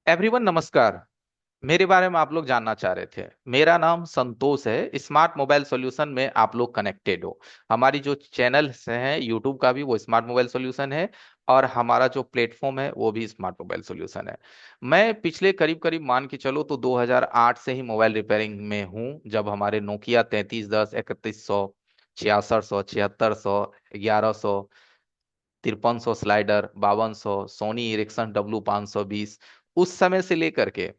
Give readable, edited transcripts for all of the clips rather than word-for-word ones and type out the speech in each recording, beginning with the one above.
Everyone नमस्कार। मेरे बारे में आप लोग जानना चाह रहे थे। मेरा नाम संतोष है। स्मार्ट मोबाइल सॉल्यूशन में आप लोग कनेक्टेड हो। हमारी जो चैनल है यूट्यूब का भी वो स्मार्ट मोबाइल सॉल्यूशन है, और हमारा जो प्लेटफॉर्म है वो भी स्मार्ट मोबाइल सॉल्यूशन है। मैं पिछले करीब करीब मान के चलो तो 2008 से ही मोबाइल रिपेयरिंग में हूँ, जब हमारे Nokia 3310, 3100, 6600, 7600, 1100, 5300 slider, 5200, Soni Erikson W520, उस समय से लेकर के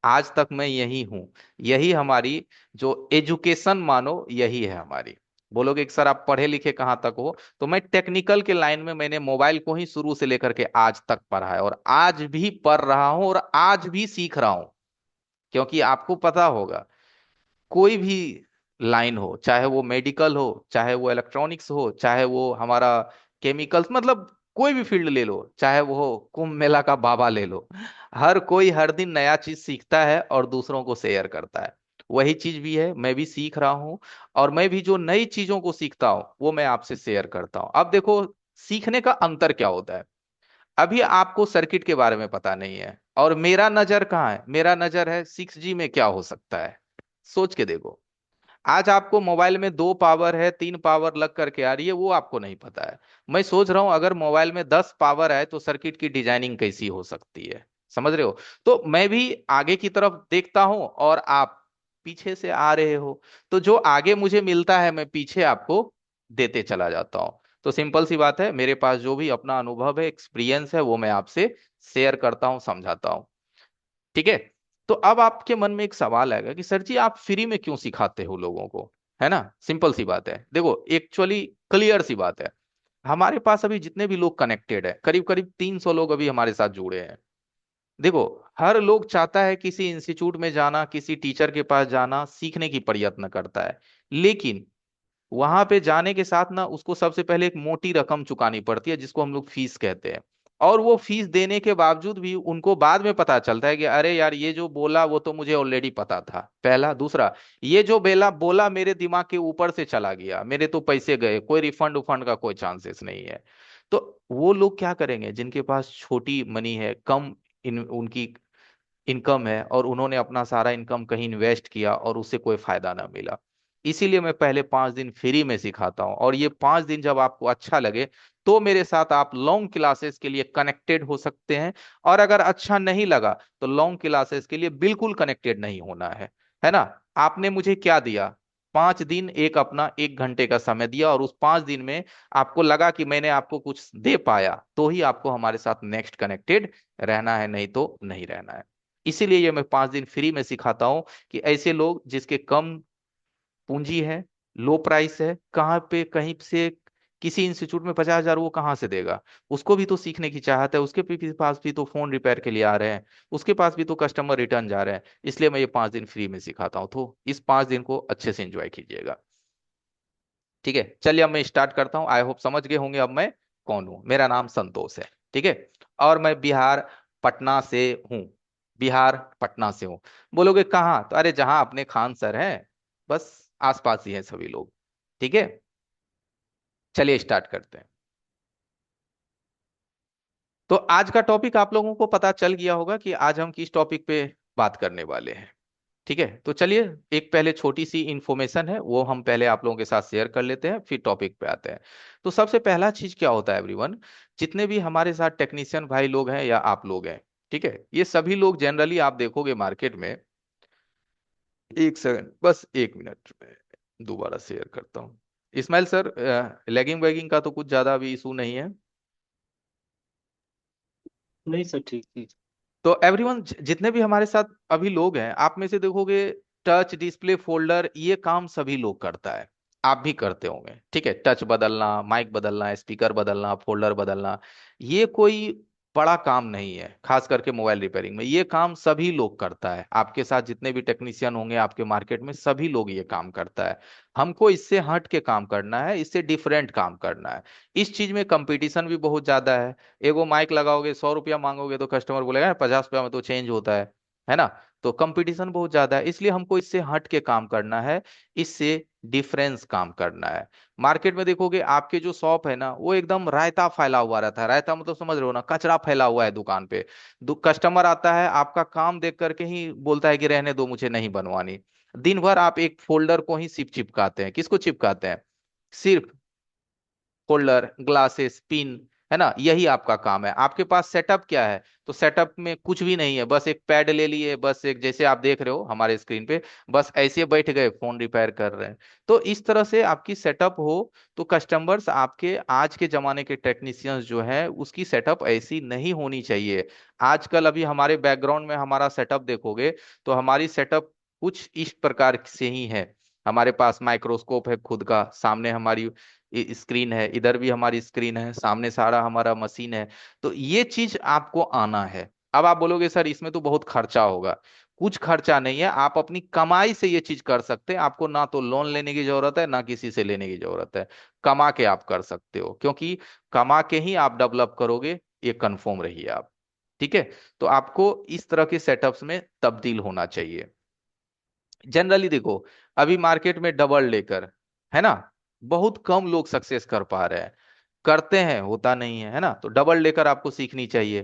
आज तक मैं यही हूं। यही हमारी जो एजुकेशन मानो यही है हमारी। बोलोगे कि सर आप पढ़े लिखे कहाँ तक हो, तो मैं टेक्निकल के लाइन में मैंने मोबाइल को ही शुरू से लेकर के आज तक पढ़ा है, और आज भी पढ़ रहा हूं और आज भी सीख रहा हूं। क्योंकि आपको पता होगा, कोई भी लाइन हो, चाहे वो मेडिकल हो, चाहे वो इलेक्ट्रॉनिक्स हो, चाहे वो हमारा केमिकल्स, मतलब कोई भी फील्ड ले लो, चाहे वो कुंभ मेला का बाबा ले लो, हर कोई हर दिन नया चीज सीखता है और दूसरों को शेयर करता है। वही चीज भी है, मैं भी सीख रहा हूँ। और मैं भी जो नई चीजों को सीखता हूँ वो मैं आपसे शेयर करता हूँ। अब देखो, सीखने का अंतर क्या होता है। अभी आपको सर्किट के बारे में पता नहीं है, और मेरा नजर कहाँ है, मेरा नजर है 6G में क्या हो सकता है। सोच के देखो। आज आपको मोबाइल में 2 पावर है, 3 पावर लग करके आ रही है, वो आपको नहीं पता है। मैं सोच रहा हूं अगर मोबाइल में 10 पावर है तो सर्किट की डिजाइनिंग कैसी हो सकती है। समझ रहे हो। तो मैं भी आगे की तरफ देखता हूं और आप पीछे से आ रहे हो, तो जो आगे मुझे मिलता है मैं पीछे आपको देते चला जाता हूं। तो सिंपल सी बात है, मेरे पास जो भी अपना अनुभव है, एक्सपीरियंस है, वो मैं आपसे शेयर करता हूं, समझाता हूं। ठीक है। तो अब आपके मन में एक सवाल आएगा कि सर जी आप फ्री में क्यों सिखाते हो लोगों को। है ना। सिंपल सी बात है, देखो एक्चुअली क्लियर सी बात है। हमारे पास अभी जितने भी लोग कनेक्टेड है, करीब करीब 300 लोग अभी हमारे साथ जुड़े हैं। देखो, हर लोग चाहता है किसी इंस्टीट्यूट में जाना, किसी टीचर के पास जाना, सीखने की प्रयत्न करता है। लेकिन वहां पे जाने के साथ ना उसको सबसे पहले एक मोटी रकम चुकानी पड़ती है, जिसको हम लोग फीस कहते हैं। और वो फीस देने के बावजूद भी उनको बाद में पता चलता है कि अरे यार ये जो बोला वो तो मुझे ऑलरेडी पता था। पहला, दूसरा, ये जो बेला बोला मेरे दिमाग के ऊपर से चला गया, मेरे तो पैसे गए, कोई रिफंड उफंड का कोई चांसेस नहीं है। तो वो लोग क्या करेंगे जिनके पास छोटी मनी है, कम उनकी इनकम है, और उन्होंने अपना सारा इनकम कहीं इन्वेस्ट किया और उससे कोई फायदा ना मिला। इसीलिए मैं पहले 5 दिन फ्री में सिखाता हूँ, और ये 5 दिन जब आपको अच्छा लगे तो मेरे साथ आप लॉन्ग क्लासेस के लिए कनेक्टेड हो सकते हैं। और अगर अच्छा नहीं लगा तो लॉन्ग क्लासेस के लिए बिल्कुल कनेक्टेड नहीं होना है ना। आपने मुझे क्या दिया, 5 दिन एक अपना 1 घंटे का समय दिया, और उस 5 दिन में आपको लगा कि मैंने आपको कुछ दे पाया, तो ही आपको हमारे साथ नेक्स्ट कनेक्टेड रहना है, नहीं तो नहीं रहना है। इसीलिए ये मैं 5 दिन फ्री में सिखाता हूं कि ऐसे लोग जिसके कम पूंजी है, लो प्राइस है, कहाँ पे कहीं से किसी इंस्टीट्यूट में 50,000 वो कहाँ से देगा। उसको भी तो सीखने की चाहत है, उसके पास भी तो फोन रिपेयर के लिए आ रहे हैं, उसके पास भी तो कस्टमर रिटर्न जा रहे हैं। इसलिए मैं ये 5 दिन फ्री में सिखाता हूँ, तो इस 5 दिन को अच्छे से एंजॉय कीजिएगा। ठीक है, चलिए अब मैं स्टार्ट करता हूँ। आई होप समझ गए होंगे अब मैं कौन हूँ। मेरा नाम संतोष है। ठीक है। और मैं बिहार पटना से हूँ। बिहार पटना से हूँ। बोलोगे कहाँ, तो अरे जहाँ अपने खान सर हैं, बस आसपास ही हैं सभी लोग। ठीक है। चलिए स्टार्ट करते हैं। तो आज का टॉपिक आप लोगों को पता चल गया होगा कि आज हम किस टॉपिक पे बात करने वाले हैं। ठीक है, तो चलिए एक पहले छोटी सी इंफॉर्मेशन है वो हम पहले आप लोगों के साथ शेयर कर लेते हैं, फिर टॉपिक पे आते हैं। तो सबसे पहला चीज क्या होता है एवरीवन, जितने भी हमारे साथ टेक्नीशियन भाई लोग हैं या आप लोग हैं, ठीक है, ये सभी लोग जनरली आप देखोगे मार्केट में। एक सेकंड, बस 1 मिनट में दोबारा शेयर करता हूँ। इस्माइल सर, लैगिंग वैगिंग का तो कुछ ज्यादा अभी इशू नहीं है। नहीं सर, ठीक ठीक। तो एवरीवन जितने भी हमारे साथ अभी लोग हैं, आप में से देखोगे टच डिस्प्ले फोल्डर ये काम सभी लोग करता है। आप भी करते होंगे। ठीक है, टच बदलना, माइक बदलना, स्पीकर बदलना, फोल्डर बदलना, ये कोई बड़ा काम नहीं है। खास करके मोबाइल रिपेयरिंग में ये काम सभी लोग करता है। आपके साथ जितने भी टेक्नीशियन होंगे आपके मार्केट में, सभी लोग ये काम करता है। हमको इससे हट के काम करना है, इससे डिफरेंट काम करना है। इस चीज में कंपटीशन भी बहुत ज्यादा है। एगो माइक लगाओगे 100 रुपया मांगोगे तो कस्टमर बोलेगा 50 रुपया में तो चेंज होता है ना। तो कंपटीशन बहुत ज्यादा है, इसलिए हमको इससे हट के काम करना है। इससे डिफरेंस काम करना है। मार्केट में देखोगे आपके जो शॉप है ना, वो एकदम रायता फैला हुआ रहता है। रायता मतलब समझ रहे हो ना, कचरा फैला हुआ है दुकान पे। कस्टमर आता है, आपका काम देख करके ही बोलता है कि रहने दो, मुझे नहीं बनवानी। दिन भर आप एक फोल्डर को ही सिर्फ चिपकाते हैं। किसको चिपकाते हैं? सिर्फ होल्डर, ग्लासेस, पिन, है ना, यही आपका काम है। आपके पास सेटअप क्या है? तो सेटअप में कुछ भी नहीं है, बस एक पैड ले लिए, बस एक, जैसे आप देख रहे हो हमारे स्क्रीन पे, बस ऐसे बैठ गए फोन रिपेयर कर रहे हैं। तो इस तरह से आपकी सेटअप हो तो कस्टमर्स आपके, आज के जमाने के टेक्नीशियंस जो है उसकी सेटअप ऐसी नहीं होनी चाहिए। आजकल अभी हमारे बैकग्राउंड में हमारा सेटअप देखोगे तो हमारी सेटअप कुछ इस प्रकार से ही है। हमारे पास माइक्रोस्कोप है खुद का, सामने हमारी स्क्रीन है, इधर भी हमारी स्क्रीन है, सामने सारा हमारा मशीन है। तो ये चीज आपको आना है। अब आप बोलोगे सर इसमें तो बहुत खर्चा होगा। कुछ खर्चा नहीं है, आप अपनी कमाई से ये चीज कर सकते हैं। आपको ना तो लोन लेने की जरूरत है, ना किसी से लेने की जरूरत है। कमा के आप कर सकते हो, क्योंकि कमा के ही आप डेवलप करोगे, ये कंफर्म रहिए आप। ठीक है? तो आपको इस तरह के सेटअप्स में तब्दील होना चाहिए। जनरली देखो, अभी मार्केट में डबल डेकर, है ना, बहुत कम लोग सक्सेस कर पा रहे हैं। करते हैं, होता नहीं है ना। तो डबल डेकर आपको सीखनी चाहिए,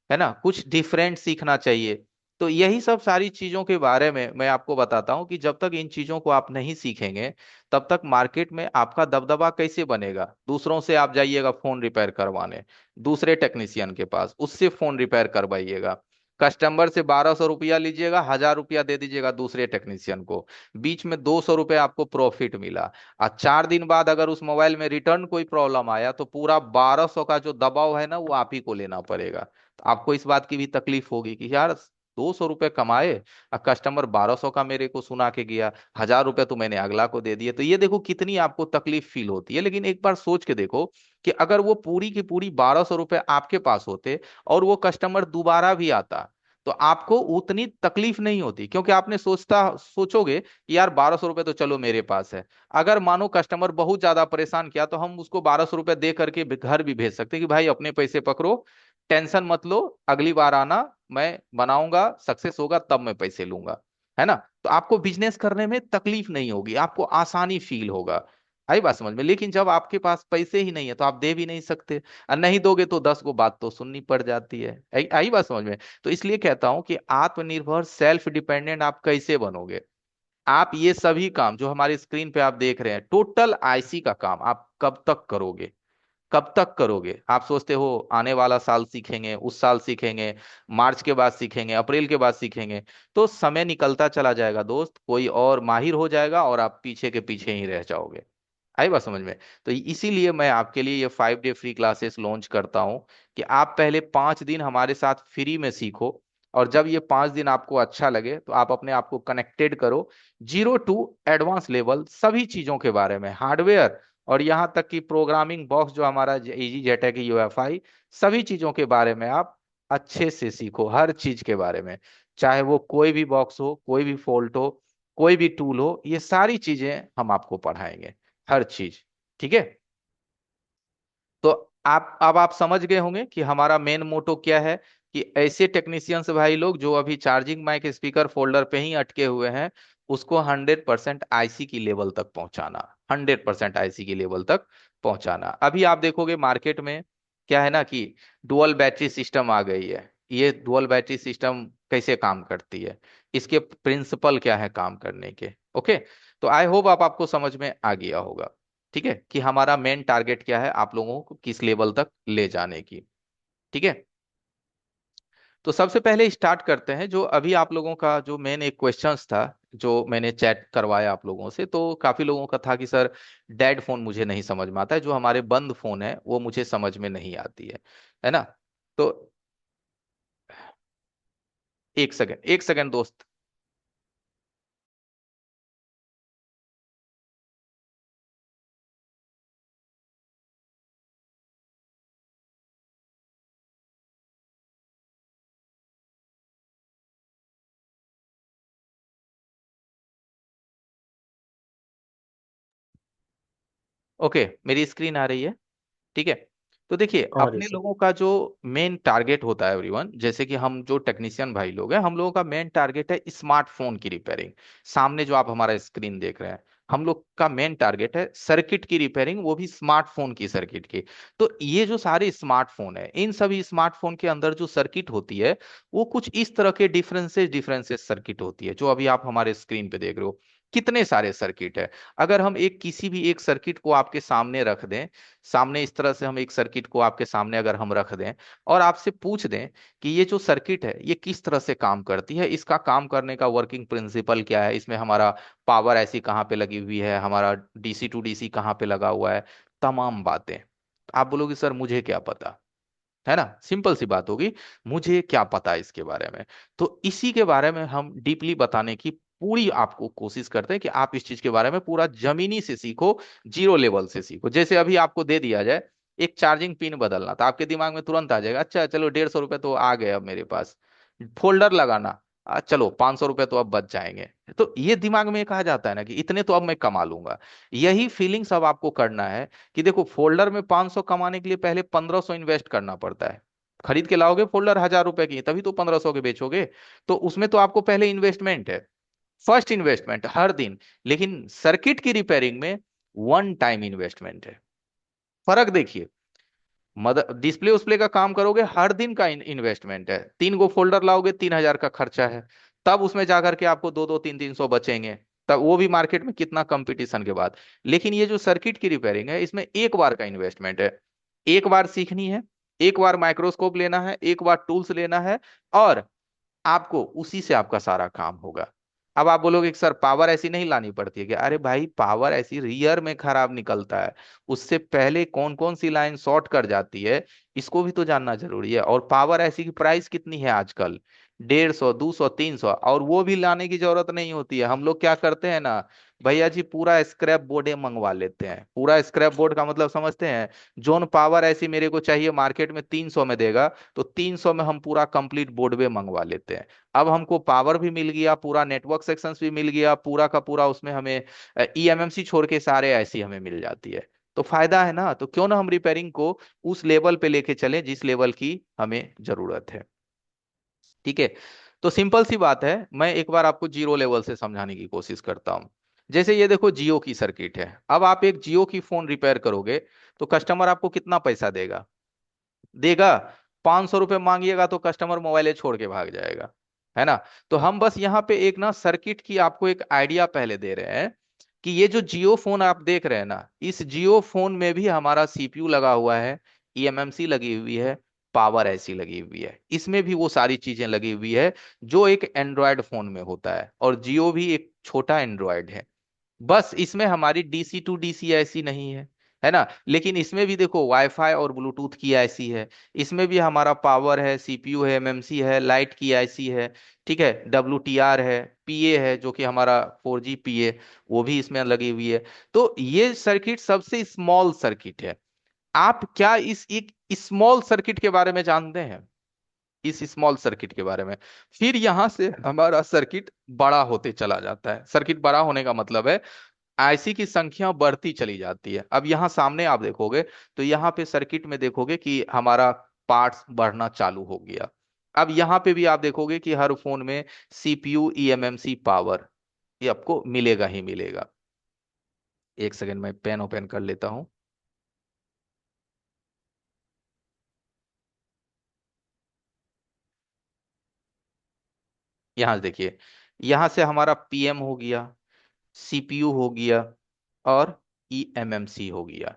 है ना, कुछ डिफरेंट सीखना चाहिए। तो यही सब सारी चीजों के बारे में मैं आपको बताता हूं कि जब तक इन चीजों को आप नहीं सीखेंगे, तब तक मार्केट में आपका दबदबा कैसे बनेगा? दूसरों से आप जाइएगा फोन रिपेयर करवाने, दूसरे टेक्नीशियन के पास, उससे फोन रिपेयर करवाइएगा। कस्टमर से 1200 रुपया लीजिएगा, 1000 रुपया दे दीजिएगा दूसरे टेक्नीशियन को, बीच में 200 रुपये आपको प्रॉफिट मिला। और 4 दिन बाद अगर उस मोबाइल में रिटर्न कोई प्रॉब्लम आया तो पूरा 1200 का जो दबाव है ना, वो आप ही को लेना पड़ेगा। तो आपको इस बात की भी तकलीफ होगी कि यार 200 रुपये कमाए और कस्टमर 1200 का मेरे को सुना के गया, 1000 रुपये तो मैंने अगला को दे दिए। तो ये देखो कितनी आपको तकलीफ फील होती है। लेकिन एक बार सोच के देखो कि अगर वो पूरी की पूरी 1200 रुपये आपके पास होते और वो कस्टमर दोबारा भी आता, तो आपको उतनी तकलीफ नहीं होती, क्योंकि आपने सोचोगे कि यार 1200 रुपये तो चलो मेरे पास है। अगर मानो कस्टमर बहुत ज्यादा परेशान किया तो हम उसको 1200 रुपये दे करके घर भी भेज सकते हैं कि भाई अपने पैसे पकड़ो, टेंशन मत लो, अगली बार आना, मैं बनाऊंगा, सक्सेस होगा तब मैं पैसे लूंगा। है ना? तो आपको बिजनेस करने में तकलीफ नहीं होगी, आपको आसानी फील होगा। आई बात समझ में? लेकिन जब आपके पास पैसे ही नहीं है तो आप दे भी नहीं सकते, और नहीं दोगे तो 10 गो बात तो सुननी पड़ जाती है। आई बात समझ में? तो इसलिए कहता हूं कि आत्मनिर्भर, सेल्फ डिपेंडेंट आप कैसे बनोगे? आप ये सभी काम जो हमारी स्क्रीन पे आप देख रहे हैं, टोटल आईसी का काम आप कब तक करोगे? कब तक करोगे? आप सोचते हो आने वाला साल सीखेंगे, उस साल सीखेंगे, मार्च के बाद सीखेंगे, अप्रैल के बाद सीखेंगे। तो समय निकलता चला जाएगा दोस्त, कोई और माहिर हो जाएगा और आप पीछे के पीछे ही रह जाओगे। आई बात समझ में? तो इसीलिए मैं आपके लिए ये 5 डे फ्री क्लासेस लॉन्च करता हूं कि आप पहले 5 दिन हमारे साथ फ्री में सीखो। और जब ये 5 दिन आपको अच्छा लगे तो आप अपने आप को कनेक्टेड करो, जीरो टू एडवांस लेवल सभी चीजों के बारे में, हार्डवेयर और यहाँ तक कि प्रोग्रामिंग बॉक्स जो हमारा इजी जेट है कि यूएफआई, सभी चीजों के बारे में आप अच्छे से सीखो, हर चीज के बारे में। चाहे वो कोई भी बॉक्स हो, कोई भी फॉल्ट हो, कोई भी टूल हो, ये सारी चीजें हम आपको पढ़ाएंगे, हर चीज। ठीक है? तो आप, अब आप समझ गए होंगे कि हमारा मेन मोटो क्या है, कि ऐसे टेक्नीशियंस भाई लोग जो अभी चार्जिंग माइक स्पीकर फोल्डर पे ही अटके हुए हैं, उसको 100% आईसी की लेवल तक पहुंचाना, 100% आईसी की लेवल तक पहुंचाना। अभी आप देखोगे मार्केट में क्या है ना, कि डुअल बैटरी सिस्टम आ गई है। ये डुअल बैटरी सिस्टम कैसे काम करती है, इसके प्रिंसिपल क्या है काम करने के। ओके? तो आई होप आपको समझ में आ गया होगा। ठीक है, कि हमारा मेन टारगेट क्या है, आप लोगों को किस लेवल तक ले जाने की। ठीक है? तो सबसे पहले स्टार्ट करते हैं, जो अभी आप लोगों का जो मेन एक क्वेश्चंस था, जो मैंने चैट करवाया आप लोगों से, तो काफी लोगों का था कि सर डेड फोन मुझे नहीं समझ में आता है, जो हमारे बंद फोन है वो मुझे समझ में नहीं आती है ना? तो एक सेकंड, एक सेकंड दोस्त। ओके, मेरी स्क्रीन आ रही है? ठीक है। तो देखिए, और अपने सर। लोगों का जो मेन टारगेट होता है एवरीवन, जैसे कि हम जो टेक्नीशियन भाई लोग हैं, हम लोगों का मेन टारगेट है स्मार्टफोन की रिपेयरिंग। सामने जो आप हमारा स्क्रीन देख रहे हैं, हम लोग का मेन टारगेट है सर्किट की रिपेयरिंग, वो भी स्मार्टफोन की सर्किट की। तो ये जो सारे स्मार्टफोन है, इन सभी स्मार्टफोन के अंदर जो सर्किट होती है वो कुछ इस तरह के डिफरेंसेस डिफरेंसेस सर्किट होती है, जो अभी आप हमारे स्क्रीन पे देख रहे हो। कितने सारे सर्किट है। अगर हम एक किसी भी एक सर्किट को आपके सामने रख दें, सामने इस तरह से हम एक सर्किट को आपके सामने अगर हम रख दें और आपसे पूछ दें कि ये जो सर्किट है ये किस तरह से काम करती है, इसका काम करने का वर्किंग प्रिंसिपल क्या है, इसमें हमारा पावर ऐसी कहाँ पे लगी हुई है, हमारा डीसी टू डीसी कहाँ पे लगा हुआ है, तमाम बातें, आप बोलोगे सर मुझे क्या पता, है ना, सिंपल सी बात होगी, मुझे क्या पता इसके बारे में। तो इसी के बारे में हम डीपली बताने की पूरी आपको कोशिश करते हैं कि आप इस चीज के बारे में पूरा जमीनी से सीखो, जीरो लेवल से सीखो। जैसे अभी आपको दे दिया जाए एक चार्जिंग पिन बदलना, तो आपके दिमाग में तुरंत आ जाएगा, अच्छा चलो 150 रुपए तो आ गए अब मेरे पास। फोल्डर लगाना, चलो 500 रुपए तो अब बच जाएंगे। तो ये दिमाग में कहा जाता है ना कि इतने तो अब मैं कमा लूंगा। यही फीलिंग्स अब आपको करना है कि देखो, फोल्डर में 500 कमाने के लिए पहले 1500 इन्वेस्ट करना पड़ता है। खरीद के लाओगे फोल्डर 1000 रुपए की, तभी तो 1500 के बेचोगे। तो उसमें तो आपको पहले इन्वेस्टमेंट है, फर्स्ट इन्वेस्टमेंट हर दिन। लेकिन सर्किट की रिपेयरिंग में वन टाइम इन्वेस्टमेंट है। फर्क देखिए, मदर डिस्प्ले उस्प्ले का काम करोगे, हर दिन का इन्वेस्टमेंट है। 3 गो फोल्डर लाओगे, 3000 का खर्चा है। तब उसमें जाकर के आपको 2 2 3 300 बचेंगे, तब वो भी मार्केट में कितना कंपटीशन के बाद। लेकिन ये जो सर्किट की रिपेयरिंग है, इसमें एक बार का इन्वेस्टमेंट है। एक बार सीखनी है, एक बार माइक्रोस्कोप लेना है, एक बार टूल्स लेना है, और आपको उसी से आपका सारा काम होगा। अब आप बोलोगे कि सर पावर ऐसी नहीं लानी पड़ती है क्या? अरे भाई, पावर ऐसी रियर में खराब निकलता है, उससे पहले कौन कौन सी लाइन शॉर्ट कर जाती है, इसको भी तो जानना जरूरी है। और पावर ऐसी की प्राइस कितनी है आजकल, 150 200 300, और वो भी लाने की जरूरत नहीं होती है। हम लोग क्या करते हैं ना, भैया जी पूरा स्क्रैप बोर्ड मंगवा लेते हैं। पूरा स्क्रैप बोर्ड का मतलब समझते हैं, जोन पावर ऐसी मेरे को चाहिए मार्केट में 300 में देगा, तो 300 में हम पूरा कंप्लीट बोर्ड में मंगवा लेते हैं। अब हमको पावर भी मिल गया, पूरा नेटवर्क सेक्शंस भी मिल गया, पूरा का पूरा, उसमें हमें ईएमएमसी छोड़ के सारे ऐसी हमें मिल जाती है। तो फायदा है ना, तो क्यों ना हम रिपेयरिंग को उस लेवल पे लेके चलें जिस लेवल की हमें जरूरत है। ठीक है। तो सिंपल सी बात है, मैं एक बार आपको जीरो लेवल से समझाने की कोशिश करता हूं। जैसे ये देखो, जियो की सर्किट है। अब आप एक जियो की फोन रिपेयर करोगे, तो कस्टमर आपको कितना पैसा देगा? देगा 500 रुपये मांगिएगा तो कस्टमर मोबाइल छोड़ के भाग जाएगा, है ना। तो हम बस यहाँ पे एक ना सर्किट की आपको एक आइडिया पहले दे रहे हैं कि ये जो जियो फोन आप देख रहे हैं ना, इस जियो फोन में भी हमारा सीपीयू लगा हुआ है, ईएमएमसी लगी हुई है, पावर ऐसी लगी हुई है, इसमें भी वो सारी चीजें लगी हुई है जो एक एंड्रॉयड फोन में होता है। और जियो भी एक छोटा एंड्रॉयड है। बस इसमें हमारी डीसी टू डीसी ऐसी नहीं है ना। लेकिन इसमें भी देखो वाईफाई और ब्लूटूथ की ऐसी है। इसमें भी हमारा पावर है, सीपीयू है, एमएमसी है, लाइट की ऐसी है। ठीक है, डब्ल्यूटीआर है, पीए है, जो कि हमारा 4G पीए, वो भी इसमें लगी हुई है। तो ये सर्किट सबसे स्मॉल सर्किट है। आप क्या इस एक स्मॉल सर्किट के बारे में जानते हैं? इस स्मॉल सर्किट के बारे में। फिर यहां से हमारा सर्किट बड़ा होते चला जाता है। सर्किट बड़ा होने का मतलब है आईसी की संख्या बढ़ती चली जाती है। अब यहाँ सामने आप देखोगे, तो यहाँ पे सर्किट में देखोगे कि हमारा पार्ट्स बढ़ना चालू हो गया। अब यहाँ पे भी आप देखोगे कि हर फोन में सीपीयू, ईएमएमसी, पावर, ये आपको मिलेगा ही मिलेगा। एक सेकंड में पेन ओपन कर लेता हूँ। यहाँ से देखिए, यहाँ से हमारा पीएम हो गया, सीपीयू हो गया, और ईएमएमसी हो गया।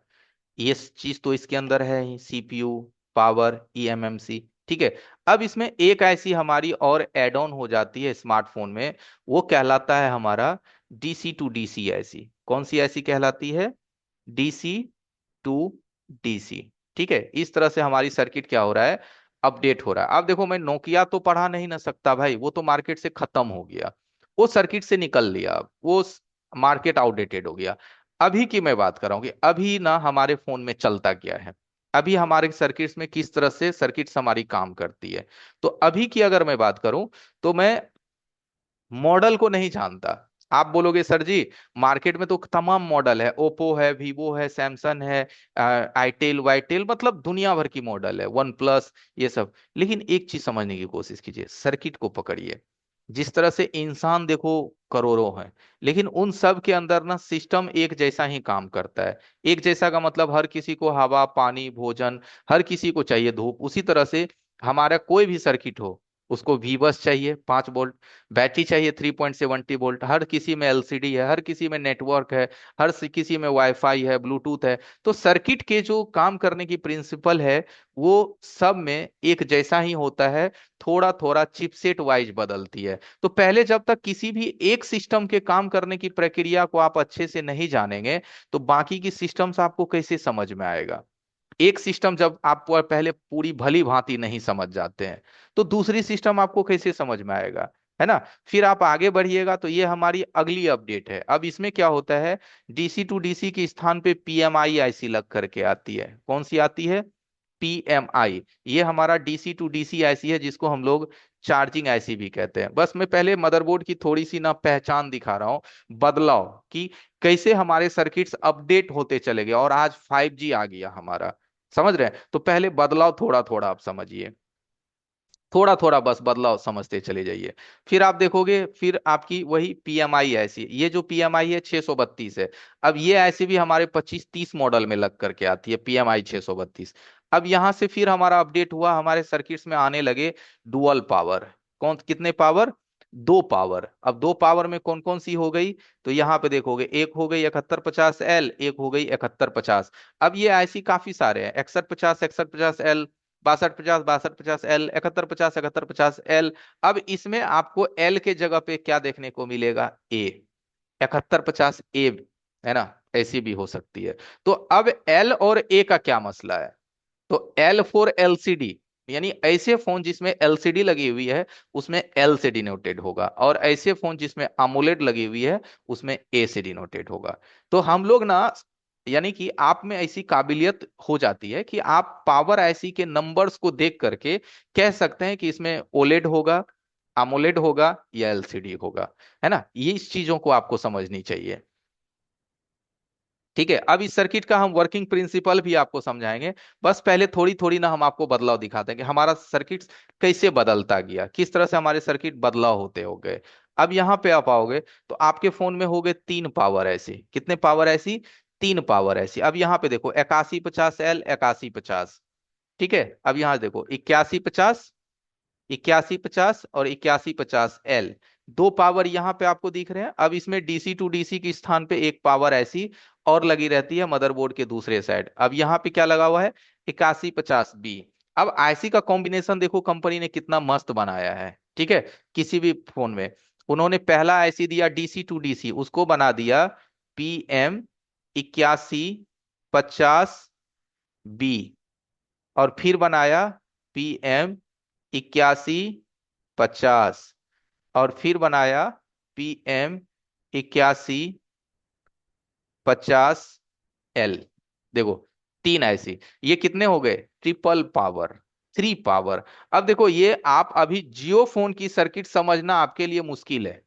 ये चीज तो इसके अंदर है ही, सीपीयू, पावर, ईएमएमसी। ठीक है। अब इसमें एक ऐसी हमारी और एड ऑन हो जाती है स्मार्टफोन में, वो कहलाता है हमारा डीसी टू डीसी ऐसी। कौन सी ऐसी कहलाती है? DC to DC. ठीक है, इस तरह से हमारी सर्किट क्या हो रहा है, अपडेट हो रहा है। अब देखो, मैं नोकिया तो पढ़ा नहीं ना सकता भाई, वो तो मार्केट से खत्म हो गया, वो सर्किट से निकल लिया, अब वो मार्केट आउटडेटेड हो गया। अभी की मैं बात कर रहा हूँ कि अभी ना हमारे फोन में चलता क्या है, अभी हमारे सर्किट्स में किस तरह से सर्किट्स हमारी काम करती है। तो अभी की अगर मैं बात करूं, तो मैं मॉडल को नहीं जानता। आप बोलोगे सर जी, मार्केट में तो तमाम मॉडल है, ओप्पो है, वीवो है, सैमसंग है, आईटेल वाईटेल, मतलब दुनिया भर की मॉडल है, वन प्लस, ये सब। लेकिन एक चीज समझने की कोशिश कीजिए, सर्किट को पकड़िए। जिस तरह से इंसान देखो करोड़ों हैं, लेकिन उन सब के अंदर ना सिस्टम एक जैसा ही काम करता है। एक जैसा का मतलब हर किसी को हवा पानी भोजन, हर किसी को चाहिए धूप। उसी तरह से हमारा कोई भी सर्किट हो, उसको वी बस चाहिए 5 वोल्ट, बैटरी चाहिए 3.70 वोल्ट, हर किसी में एलसीडी है, हर किसी में नेटवर्क है, किसी में वाईफाई है, ब्लूटूथ है। तो सर्किट के जो काम करने की प्रिंसिपल है वो सब में एक जैसा ही होता है, थोड़ा थोड़ा चिपसेट वाइज बदलती है। तो पहले जब तक किसी भी एक सिस्टम के काम करने की प्रक्रिया को आप अच्छे से नहीं जानेंगे, तो बाकी की सिस्टम्स आपको कैसे समझ में आएगा। एक सिस्टम जब आप पहले पूरी भली भांति नहीं समझ जाते हैं, तो दूसरी सिस्टम आपको कैसे समझ में आएगा, है ना। फिर आप आगे बढ़िएगा तो ये हमारी अगली अपडेट है। अब इसमें क्या होता है, डीसी टू डीसी के स्थान पे पीएमआई आईसी लग करके आती है। कौन सी आती है, पीएमआई। ये हमारा डीसी टू डीसी आईसी है, जिसको हम लोग चार्जिंग आईसी भी कहते हैं। बस मैं पहले मदरबोर्ड की थोड़ी सी ना पहचान दिखा रहा हूँ, बदलाव कि कैसे हमारे सर्किट्स अपडेट होते चले गए और आज 5G आ गया हमारा। समझ रहे हैं, तो पहले बदलाव थोड़ा थोड़ा आप समझिए, थोड़ा थोड़ा बस बदलाव समझते चले जाइए। फिर आप देखोगे, फिर आपकी वही पीएमआई ऐसी, ये जो पीएमआई है 632 है। अब ये ऐसे भी हमारे 25-30 मॉडल में लग करके आती है पीएमआई 632। अब यहां से फिर हमारा अपडेट हुआ, हमारे सर्किट्स में आने लगे डुअल पावर। कौन कितने पावर, 2 पावर। अब 2 पावर में कौन कौन सी हो गई, तो यहाँ पे देखोगे एक हो गई 7150L, एक हो गई 7150। अब ये ऐसी काफी सारे हैं, 6150 6250 6250L, 7150 अब इसमें आपको एल के जगह पे क्या देखने को मिलेगा, ए, 7150A, है ना, ऐसी भी हो सकती है। तो अब एल और ए का क्या मसला है, तो एल फॉर एलसीडी, यानी ऐसे फोन जिसमें एलसीडी लगी हुई है उसमें एल से डिनोटेड होगा, और ऐसे फोन जिसमें अमोलेड लगी हुई है उसमें ए से डिनोटेड होगा। तो हम लोग ना, यानी कि आप में ऐसी काबिलियत हो जाती है कि आप पावर आईसी के नंबर्स को देख करके कह सकते हैं कि इसमें ओलेड होगा, अमोलेड होगा या एलसीडी होगा, है ना। ये इस चीजों को आपको समझनी चाहिए। ठीक है, अब इस सर्किट का हम वर्किंग प्रिंसिपल भी आपको समझाएंगे। बस पहले थोड़ी थोड़ी ना हम आपको बदलाव दिखाते हैं कि हमारा सर्किट कैसे बदलता गया, किस तरह से हमारे सर्किट बदलाव होते हो गए। अब यहाँ पे आप आओगे तो आपके फोन में हो गए 3 पावर ऐसी, कितने पावर ऐसी, 3 पावर ऐसी। अब यहाँ पे देखो 8150L 8150, ठीक है। अब यहाँ देखो 8150, 8150 और 8150L, 2 पावर यहाँ पे आपको दिख रहे हैं। अब इसमें डीसी टू डीसी के स्थान पे एक पावर ऐसी और लगी रहती है मदरबोर्ड के दूसरे साइड। अब यहाँ पे क्या लगा हुआ है, 8150B। अब आईसी का कॉम्बिनेशन देखो कंपनी ने कितना मस्त बनाया है, ठीक है। किसी भी फोन में उन्होंने पहला आईसी दिया डीसी टू डीसी, उसको बना दिया PM8150B, और फिर बनाया PM8150, और फिर बनाया PM8150L। देखो तीन ऐसी, ये कितने हो गए, ट्रिपल पावर, 3 पावर। अब देखो ये आप अभी जियो फोन की सर्किट समझना आपके लिए मुश्किल है।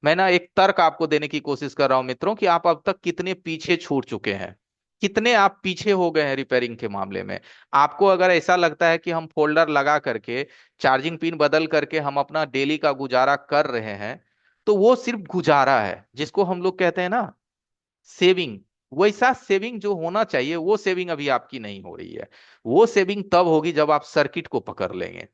मैं ना एक तर्क आपको देने की कोशिश कर रहा हूं मित्रों कि आप अब तक कितने पीछे छूट चुके हैं, कितने आप पीछे हो गए हैं रिपेयरिंग के मामले में। आपको अगर ऐसा लगता है कि हम फोल्डर लगा करके चार्जिंग पिन बदल करके हम अपना डेली का गुजारा कर रहे हैं, तो वो सिर्फ गुजारा है, जिसको हम लोग कहते हैं ना सेविंग। वैसा सेविंग जो होना चाहिए वो सेविंग अभी आपकी नहीं हो रही है। वो सेविंग तब होगी जब आप सर्किट को पकड़ लेंगे।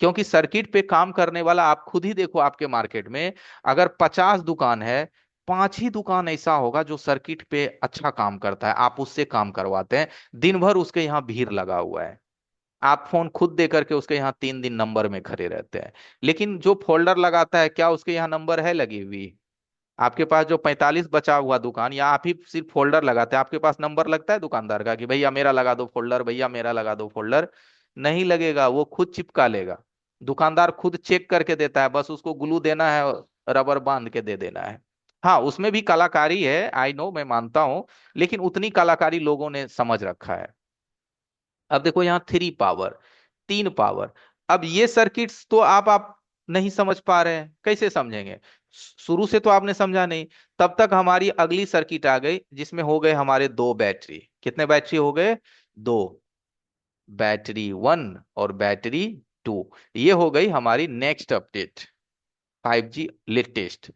क्योंकि सर्किट पे काम करने वाला आप खुद ही देखो, आपके मार्केट में अगर 50 दुकान है, 5 ही दुकान ऐसा होगा जो सर्किट पे अच्छा काम करता है, आप उससे काम करवाते हैं। दिन भर उसके यहाँ भीड़ लगा हुआ है, आप फोन खुद दे करके उसके यहाँ 3 दिन नंबर में खड़े रहते हैं। लेकिन जो फोल्डर लगाता है, क्या उसके यहाँ नंबर है लगी हुई, आपके पास जो 45 बचा हुआ दुकान, या आप ही सिर्फ फोल्डर लगाते हैं, आपके पास नंबर लगता है दुकानदार का कि भैया मेरा लगा दो फोल्डर, भैया मेरा लगा दो फोल्डर। नहीं लगेगा, वो खुद चिपका लेगा। दुकानदार खुद चेक करके देता है, बस उसको ग्लू देना है, रबर बांध के दे देना है। हाँ उसमें भी कलाकारी है, आई नो, मैं मानता हूं, लेकिन उतनी कलाकारी लोगों ने समझ रखा है। अब देखो यहाँ 3 पावर, 3 पावर। अब ये सर्किट्स तो आप नहीं समझ पा रहे हैं, कैसे समझेंगे, शुरू से तो आपने समझा नहीं। तब तक हमारी अगली सर्किट आ गई जिसमें हो गए हमारे 2 बैटरी, कितने बैटरी हो गए, 2, बैटरी 1 और बैटरी 2। ये हो गई हमारी नेक्स्ट अपडेट। 5G latest.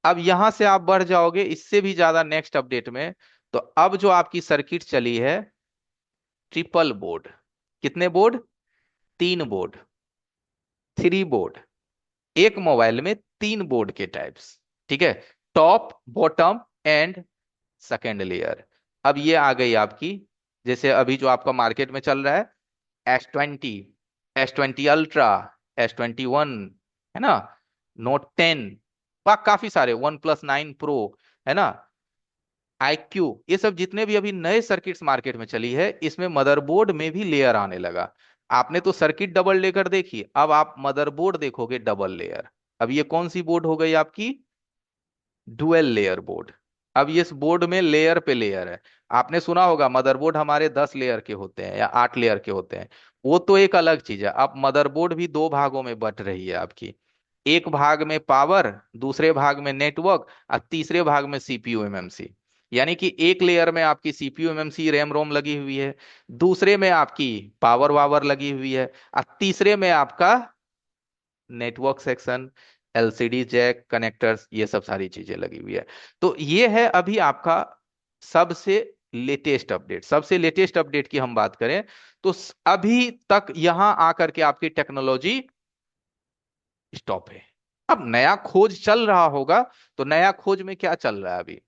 अब यहां से आप बढ़ जाओगे इससे भी ज्यादा नेक्स्ट अपडेट में। तो अब जो आपकी सर्किट चली है ट्रिपल बोर्ड। कितने बोर्ड? 3 board, 3 board. एक मोबाइल में 3 बोर्ड के टाइप्स। ठीक है, top, bottom and second layer. अब ये आ गई आपकी, जैसे अभी जो आपका मार्केट में चल रहा है S20, S20 अल्ट्रा, S21, है ना, Note 10, काफी सारे, OnePlus 9 Pro, है ना, IQ, ये सब जितने भी अभी नए सर्किट्स मार्केट में चली है, इसमें मदरबोर्ड में भी लेयर आने लगा। आपने तो सर्किट डबल लेकर देखी, अब आप मदरबोर्ड देखोगे डबल लेयर। अब ये कौन सी बोर्ड हो गई आपकी? Dual layer board. अब ये इस बोर्ड में लेयर पे लेयर है। आपने सुना होगा मदरबोर्ड हमारे 10 लेयर के होते हैं या 8 लेयर के होते हैं, वो तो एक अलग चीज है। अब मदरबोर्ड भी 2 भागों में बट रही है आपकी। एक भाग में पावर, दूसरे भाग में नेटवर्क, और तीसरे भाग में सीपीयू एमएमसी। यानी कि एक लेयर में आपकी सीपीयू एमएमसी रैम रोम लगी हुई है, दूसरे में आपकी पावर वावर लगी हुई है, और तीसरे में आपका network section, LCD jack connectors, ये सब सारी चीजें लगी हुई है। तो ये है अभी आपका सबसे लेटेस्ट अपडेट। सबसे लेटेस्ट अपडेट की हम बात करें तो अभी तक यहां आकर के आपकी टेक्नोलॉजी स्टॉप है। अब नया खोज चल रहा होगा, तो नया खोज में क्या चल रहा है अभी?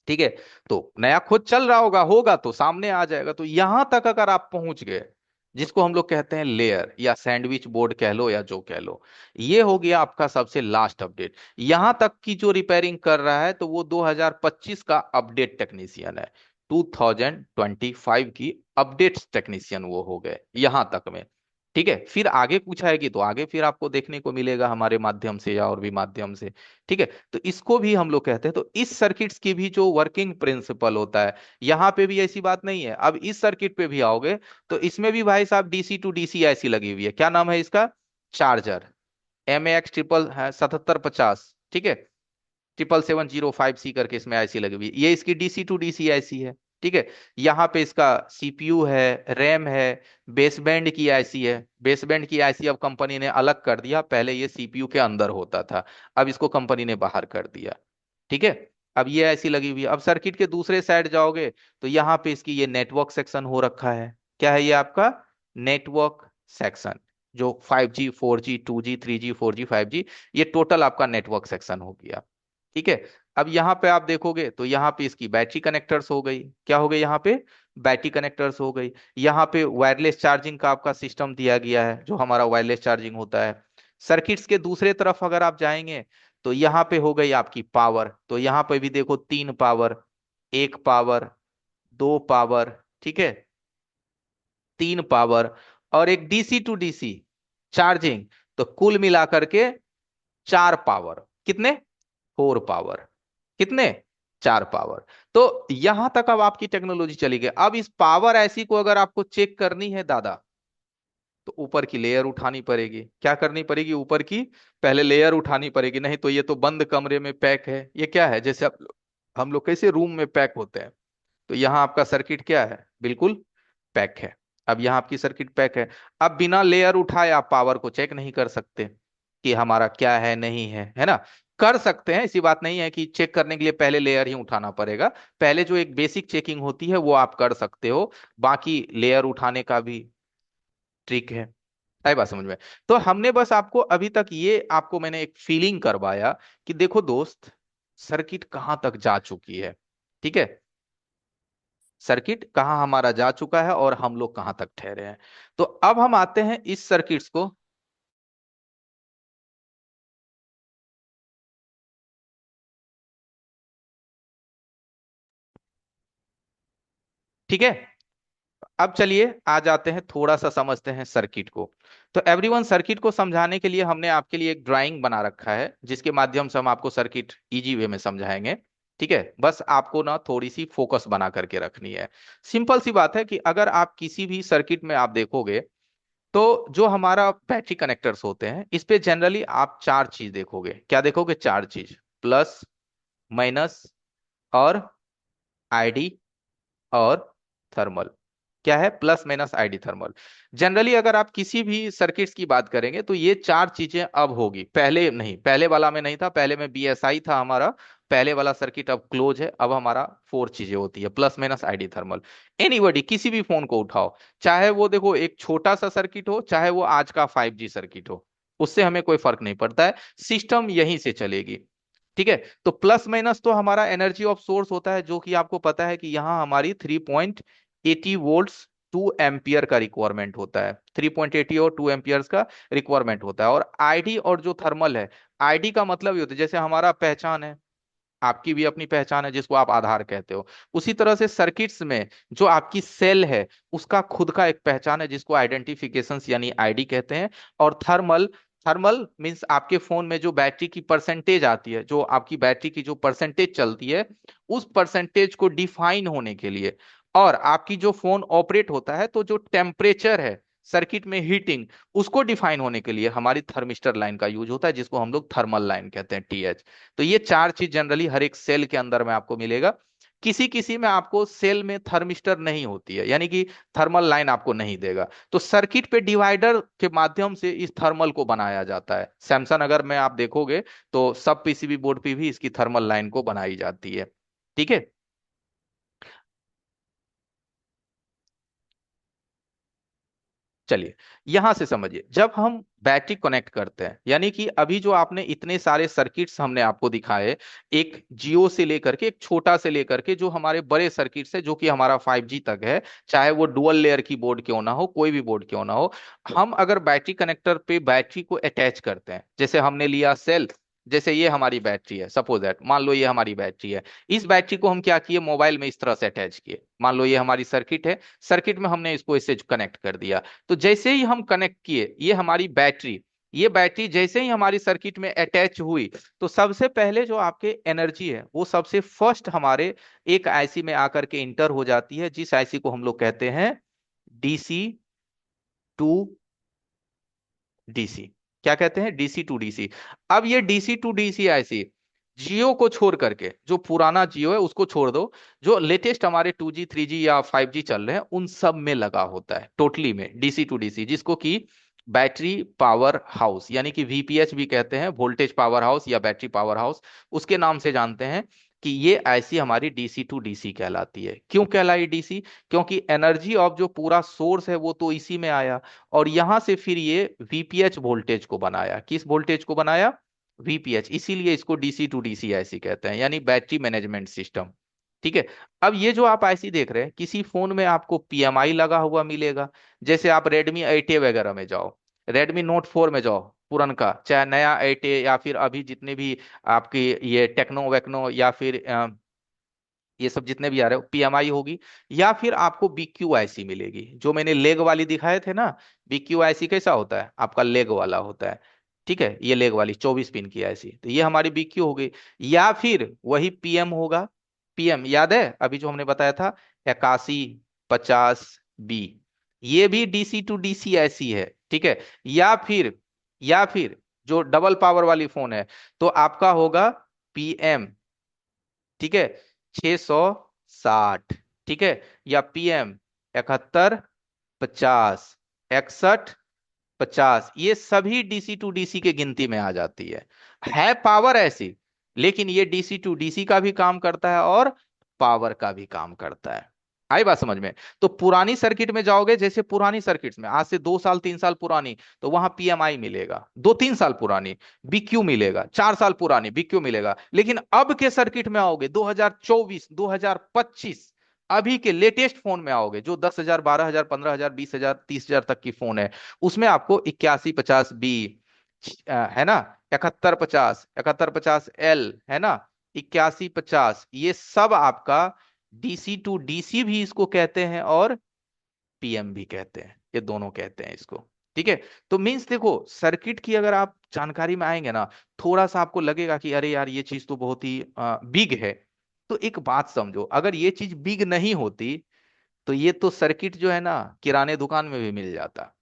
ठीक है, तो नया खोज चल रहा होगा तो सामने आ जाएगा। तो यहां तक अगर आप पहुंच गए, जिसको हम लोग कहते हैं लेयर या सैंडविच बोर्ड कह लो या जो कह लो, ये हो गया आपका सबसे लास्ट अपडेट। यहां तक की जो रिपेयरिंग कर रहा है तो वो 2025 का अपडेट टेक्नीशियन है, 2025 की अपडेट्स टेक्नीशियन वो हो गए यहां तक में। ठीक है, फिर आगे पूछा है कि तो आगे फिर आपको देखने को मिलेगा हमारे माध्यम से या और भी माध्यम से। ठीक है, तो इसको भी हम लोग कहते हैं। तो इस सर्किट्स की भी जो वर्किंग प्रिंसिपल होता है, यहां पे भी ऐसी बात नहीं है। अब इस सर्किट पे भी आओगे तो इसमें भी भाई साहब डीसी टू डीसी ऐसी लगी हुई है। क्या नाम है इसका? चार्जर, MAX ट्रिपल है 7750। ठीक है, 77705C करके इसमें आईसी लगी हुई है, ये इसकी डीसी टू डीसी आईसी है। ठीक है, यहाँ पे इसका सीपीयू है, रैम है, बेसबैंड की आईसी है। बेसबैंड की आईसी अब कंपनी ने अलग कर दिया, पहले ये सीपीयू के अंदर होता था, अब इसको कंपनी ने बाहर कर दिया। ठीक है, अब ये ऐसी लगी हुई है। अब सर्किट के दूसरे साइड जाओगे तो यहाँ पे इसकी ये नेटवर्क सेक्शन हो रखा है। क्या है ये आपका? नेटवर्क सेक्शन, जो 5G 4G 2G 3G 4G 5G, ये टोटल आपका नेटवर्क सेक्शन हो गया। ठीक है, अब यहाँ पे आप देखोगे तो यहाँ पे इसकी बैटरी कनेक्टर्स हो गई। क्या हो गई यहाँ पे? बैटरी कनेक्टर्स हो गई। यहाँ पे वायरलेस चार्जिंग का आपका सिस्टम दिया गया है, जो हमारा वायरलेस चार्जिंग होता है। सर्किट्स के दूसरे तरफ अगर आप जाएंगे तो यहाँ पे हो गई आपकी पावर। तो यहाँ पे भी देखो 3 पावर, 1 पावर, 2 पावर, ठीक है, 3 पावर, और एक डीसी टू डीसी चार्जिंग। तो कुल मिलाकर के 4 पावर। कितने? 4 पावर। कितने? 4 पावर। तो यहां तक अब आपकी टेक्नोलॉजी चली गई। अब इस पावर ऐसी को अगर आपको चेक करनी है दादा, तो ऊपर की लेयर उठानी पड़ेगी। क्या करनी पड़ेगी? ऊपर की पहले लेयर उठानी पड़ेगी, नहीं तो ये तो बंद कमरे में पैक है। ये क्या है? जैसे हम लोग कैसे रूम में पैक होते हैं, तो यहाँ आपका सर्किट क्या है? बिल्कुल पैक है। अब यहाँ आपकी सर्किट पैक है। अब बिना लेयर उठाए आप पावर को चेक नहीं कर सकते कि हमारा क्या है नहीं है ना। कर सकते हैं, ऐसी बात नहीं है कि चेक करने के लिए पहले लेयर ही उठाना पड़ेगा। पहले जो एक बेसिक चेकिंग होती है वो आप कर सकते हो, बाकी लेयर उठाने का भी ट्रिक है। आई बात समझ में? तो हमने बस आपको अभी तक ये आपको मैंने एक फीलिंग करवाया कि देखो दोस्त, सर्किट कहाँ तक जा चुकी है। ठीक है, सर्किट कहाँ हमारा जा चुका है और हम लोग कहाँ तक ठहरे हैं। तो अब हम आते हैं इस सर्किट्स को। ठीक है, अब चलिए आ जाते हैं, थोड़ा सा समझते हैं सर्किट को। तो एवरीवन, सर्किट को समझाने के लिए हमने आपके लिए एक ड्राइंग बना रखा है, जिसके माध्यम से हम आपको सर्किट इजी वे में समझाएंगे। ठीक है, बस आपको ना थोड़ी सी फोकस बना करके रखनी है। सिंपल सी बात है कि अगर आप किसी भी सर्किट में आप देखोगे तो जो हमारा बैटरी कनेक्टर्स होते हैं, इस पे जनरली आप 4 चीज देखोगे। क्या देखोगे? 4 चीज, प्लस, माइनस, और आईडी, और थर्मल। क्या है? Plus minus ID thermal. Generally अगर आप किसी भी सर्किट्स की बात करेंगे तो ये चार चीजें अब होगी, पहले नहीं, पहले वाला में नहीं था, पहले में बीएसआई था हमारा, पहले वाला सर्किट अब क्लोज है, अब हमारा फोर चीजें होती है, plus minus ID thermal. Anybody किसी भी फोन को उठाओ, चाहे वो देखो एक छोटा सा सर्किट हो, चाहे वो आज का 5G सर्किट हो, उससे हमें कोई फर्क नहीं पड़ता है, सिस्टम यहीं से चलेगी। ठीक है, तो प्लस माइनस तो हमारा एनर्जी ऑफ सोर्स होता है, जो कि आपको पता है कि यहाँ हमारी 3.80 वोल्ट्स 2 एम्पियर का रिक्वायरमेंट होता है, 3.80 और 2 एम्पियर्स का रिक्वायरमेंट होता है। और आईडी और जो थर्मल है, आईडी का मतलब ये होता है जैसे हमारा पहचान है, आपकी भी अपनी पहचान है जिसको आप आधार कहते हो, उसी तरह से सर्किट्स में जो आपकी सेल है उसका खुद का एक पहचान है जिसको आइडेंटिफिकेशन यानी आईडी कहते हैं। और थर्मल, थर्मल मीन्स आपके फोन में जो बैटरी की परसेंटेज आती है, जो आपकी बैटरी की जो परसेंटेज चलती है, उस परसेंटेज को डिफाइन होने के लिए, और आपकी जो फोन ऑपरेट होता है तो जो टेम्परेचर है सर्किट में हीटिंग, उसको डिफाइन होने के लिए हमारी थर्मिस्टर लाइन का यूज होता है जिसको हम लोग थर्मल लाइन कहते हैं, TH। तो ये चार चीज जनरली हर एक सेल के अंदर में आपको मिलेगा। किसी किसी में आपको सेल में थर्मिस्टर नहीं होती है, यानी कि थर्मल लाइन आपको नहीं देगा, तो सर्किट पे डिवाइडर के माध्यम से इस थर्मल को बनाया जाता है। सैमसंग अगर में आप देखोगे तो सब पीसीबी बोर्ड पे भी इसकी थर्मल लाइन को बनाई जाती है। ठीक है, चलिए यहां से समझिए, जब हम बैटरी कनेक्ट करते हैं, यानी कि अभी जो आपने इतने सारे सर्किट्स हमने आपको दिखाए, एक जियो से लेकर के, एक छोटा से लेकर के जो हमारे बड़े सर्किट्स है जो कि हमारा 5G तक है, चाहे वो डुअल लेयर की बोर्ड क्यों ना हो, कोई भी बोर्ड क्यों ना हो, हम अगर बैटरी कनेक्टर पे बैटरी को अटैच करते हैं, जैसे हमने लिया सेल, जैसे ये हमारी बैटरी है, सपोज दैट, मान लो ये हमारी बैटरी है, इस बैटरी को हम क्या किए, मोबाइल में इस तरह से अटैच किए, मान लो ये हमारी सर्किट है, सर्किट में हमने इसको इससे कनेक्ट कर दिया। तो जैसे ही हम कनेक्ट किए, ये हमारी बैटरी, ये बैटरी जैसे ही हमारी सर्किट में अटैच हुई, तो सबसे पहले जो आपके एनर्जी है वो सबसे फर्स्ट हमारे एक आईसी में आकर के इंटर हो जाती है, जिस आईसी को हम लोग कहते हैं DC टू DC। क्या कहते हैं? DC to DC। अब ये DC टू DC आईसी जियो को छोड़ करके, जो पुराना जियो है उसको छोड़ दो, जो लेटेस्ट हमारे 2G 3G या 5G चल रहे हैं उन सब में लगा होता है टोटली में DC टू DC, जिसको कि बैटरी पावर हाउस यानी कि VPH भी कहते हैं, वोल्टेज पावर हाउस या बैटरी पावर हाउस, उसके नाम से जानते हैं कि ये आईसी हमारी DC टू DC कहलाती है। क्यों कहलाई DC? क्योंकि एनर्जी ऑफ जो पूरा सोर्स है वो तो इसी में आया, और यहां से फिर ये VPH वोल्टेज को बनाया, किस वोल्टेज को बनाया? VPH, इसीलिए इसको DC टू DC आईसी कहते हैं, यानी बैटरी मैनेजमेंट सिस्टम। ठीक है, अब ये जो आप आईसी देख रहे हैं, किसी फोन में आपको PMI लगा हुआ मिलेगा, जैसे आप Redmi 8A वगैरह में जाओ, Redmi Note 4 में जाओ, पुरनका चाहे नया 8A, या फिर अभी जितने भी आपकी ये टेक्नो वेक्नो या फिर ये सब जितने भी आ रहे हो, PMI होगी, या फिर आपको BQIC मिलेगी, जो मैंने लेग वाली दिखाए थे ना। BQIC कैसा होता है? आपका लेग वाला होता है। ठीक है, ये लेग वाली 24 पिन की आईसी, तो ये हमारी BQ हो गई। या फिर वही PM होगा, PM याद है अभी जो हमने बताया था, 8150B, ये भी DC टू DC ऐसी है। ठीक है, या फिर, या फिर जो डबल पावर वाली फोन है, तो आपका होगा PM, ठीक है, 660, ठीक है, या PM 7150 6150, ये सभी DC टू DC के गिनती में आ जाती है पावर ऐसी, लेकिन ये DC टू DC का भी काम करता है और पावर का भी काम करता है। आई बात समझ में? तो पुरानी सर्किट में जाओगे, जैसे पुरानी सर्किट्स में आज से 2 साल 3 साल पुरानी, तो वहां PMI मिलेगा, 2 3 साल पुरानी BQ मिलेगा, 4 साल पुरानी BQ मिलेगा। लेकिन अब के सर्किट में आओगे, 2024 2025, अभी के लेटेस्ट फोन में आओगे, जो 10,000 12,000 15,000 20,000 30,000 तक की फोन है, उसमें आपको 8150B है ना, 7150 है ना, 8150, ये सब आपका DC टू DC भी इसको कहते हैं, और PM भी कहते हैं, ये दोनों कहते हैं इसको। ठीक है, तो मीन्स देखो, सर्किट की अगर आप जानकारी में आएंगे ना, थोड़ा सा आपको लगेगा कि अरे यार ये चीज तो बहुत ही बिग है। तो एक बात समझो, अगर ये चीज बिग नहीं होती तो ये तो सर्किट जो है ना, किराने दुकान में भी मिल जाता।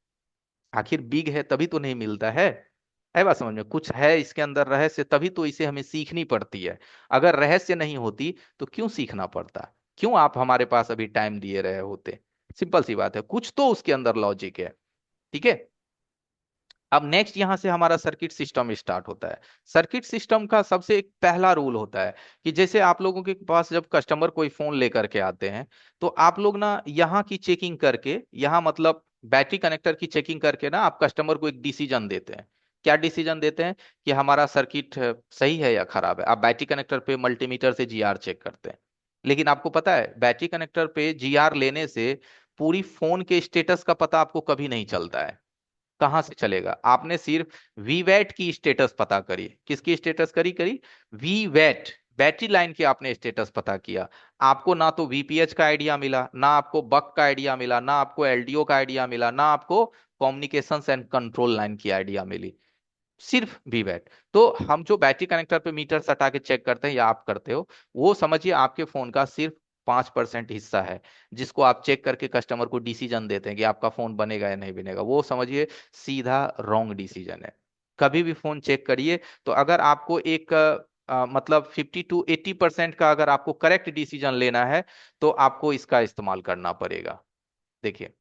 आखिर बिग है तभी तो नहीं मिलता है बात समझ में? कुछ है इसके अंदर रहस्य, तभी तो इसे हमें सीखनी पड़ती है। अगर रहस्य नहीं होती तो क्यों सीखना पड़ता? क्यों आप हमारे पास अभी टाइम दिए रहे होते? सिंपल सी बात है, कुछ तो उसके अंदर लॉजिक है। ठीक है। अब नेक्स्ट यहां से हमारा सर्किट सिस्टम स्टार्ट होता है। सर्किट सिस्टम का सबसे एक पहला रूल होता है कि जैसे आप लोगों के पास जब कस्टमर कोई फोन लेकर के आते हैं, तो आप लोग ना यहाँ की चेकिंग करके, यहाँ मतलब बैटरी कनेक्टर की चेकिंग करके ना आप कस्टमर को एक डिसीजन देते हैं। क्या डिसीजन देते हैं? कि हमारा सर्किट सही है या खराब है। आप बैटरी कनेक्टर पे मल्टीमीटर से जीआर चेक करते हैं। लेकिन आपको पता है बैटरी कनेक्टर पे जीआर लेने से पूरी फोन के स्टेटस का पता आपको कभी नहीं चलता है। कहां से चलेगा? आपने सिर्फ वीवैट की स्टेटस पता करी। किसकी स्टेटस करी करी? वीवैट, बैटरी लाइन की आपने स्टेटस पता किया। आपको ना तो वीपीएच का आइडिया मिला, ना आपको बक का आइडिया मिला, ना आपको एलडीओ का आइडिया मिला, ना आपको कम्युनिकेशंस एंड कंट्रोल लाइन की आइडिया मिली। सिर्फ वीवैट। तो हम जो बैटरी कनेक्टर पे मीटर सटा के चेक करते हैं या आप करते हो, वो समझिए आपके फोन का सिर्फ 5% हिस्सा है, जिसको आप चेक करके कस्टमर को डिसीजन देते हैं कि आपका फोन बनेगा या नहीं बनेगा। वो समझिए सीधा रॉन्ग डिसीजन है। कभी भी फोन चेक करिए, तो अगर आपको एक मतलब 50 to 80% का अगर आपको करेक्ट डिसीजन लेना है, तो आपको इसका इस्तेमाल करना पड़ेगा। देखिए,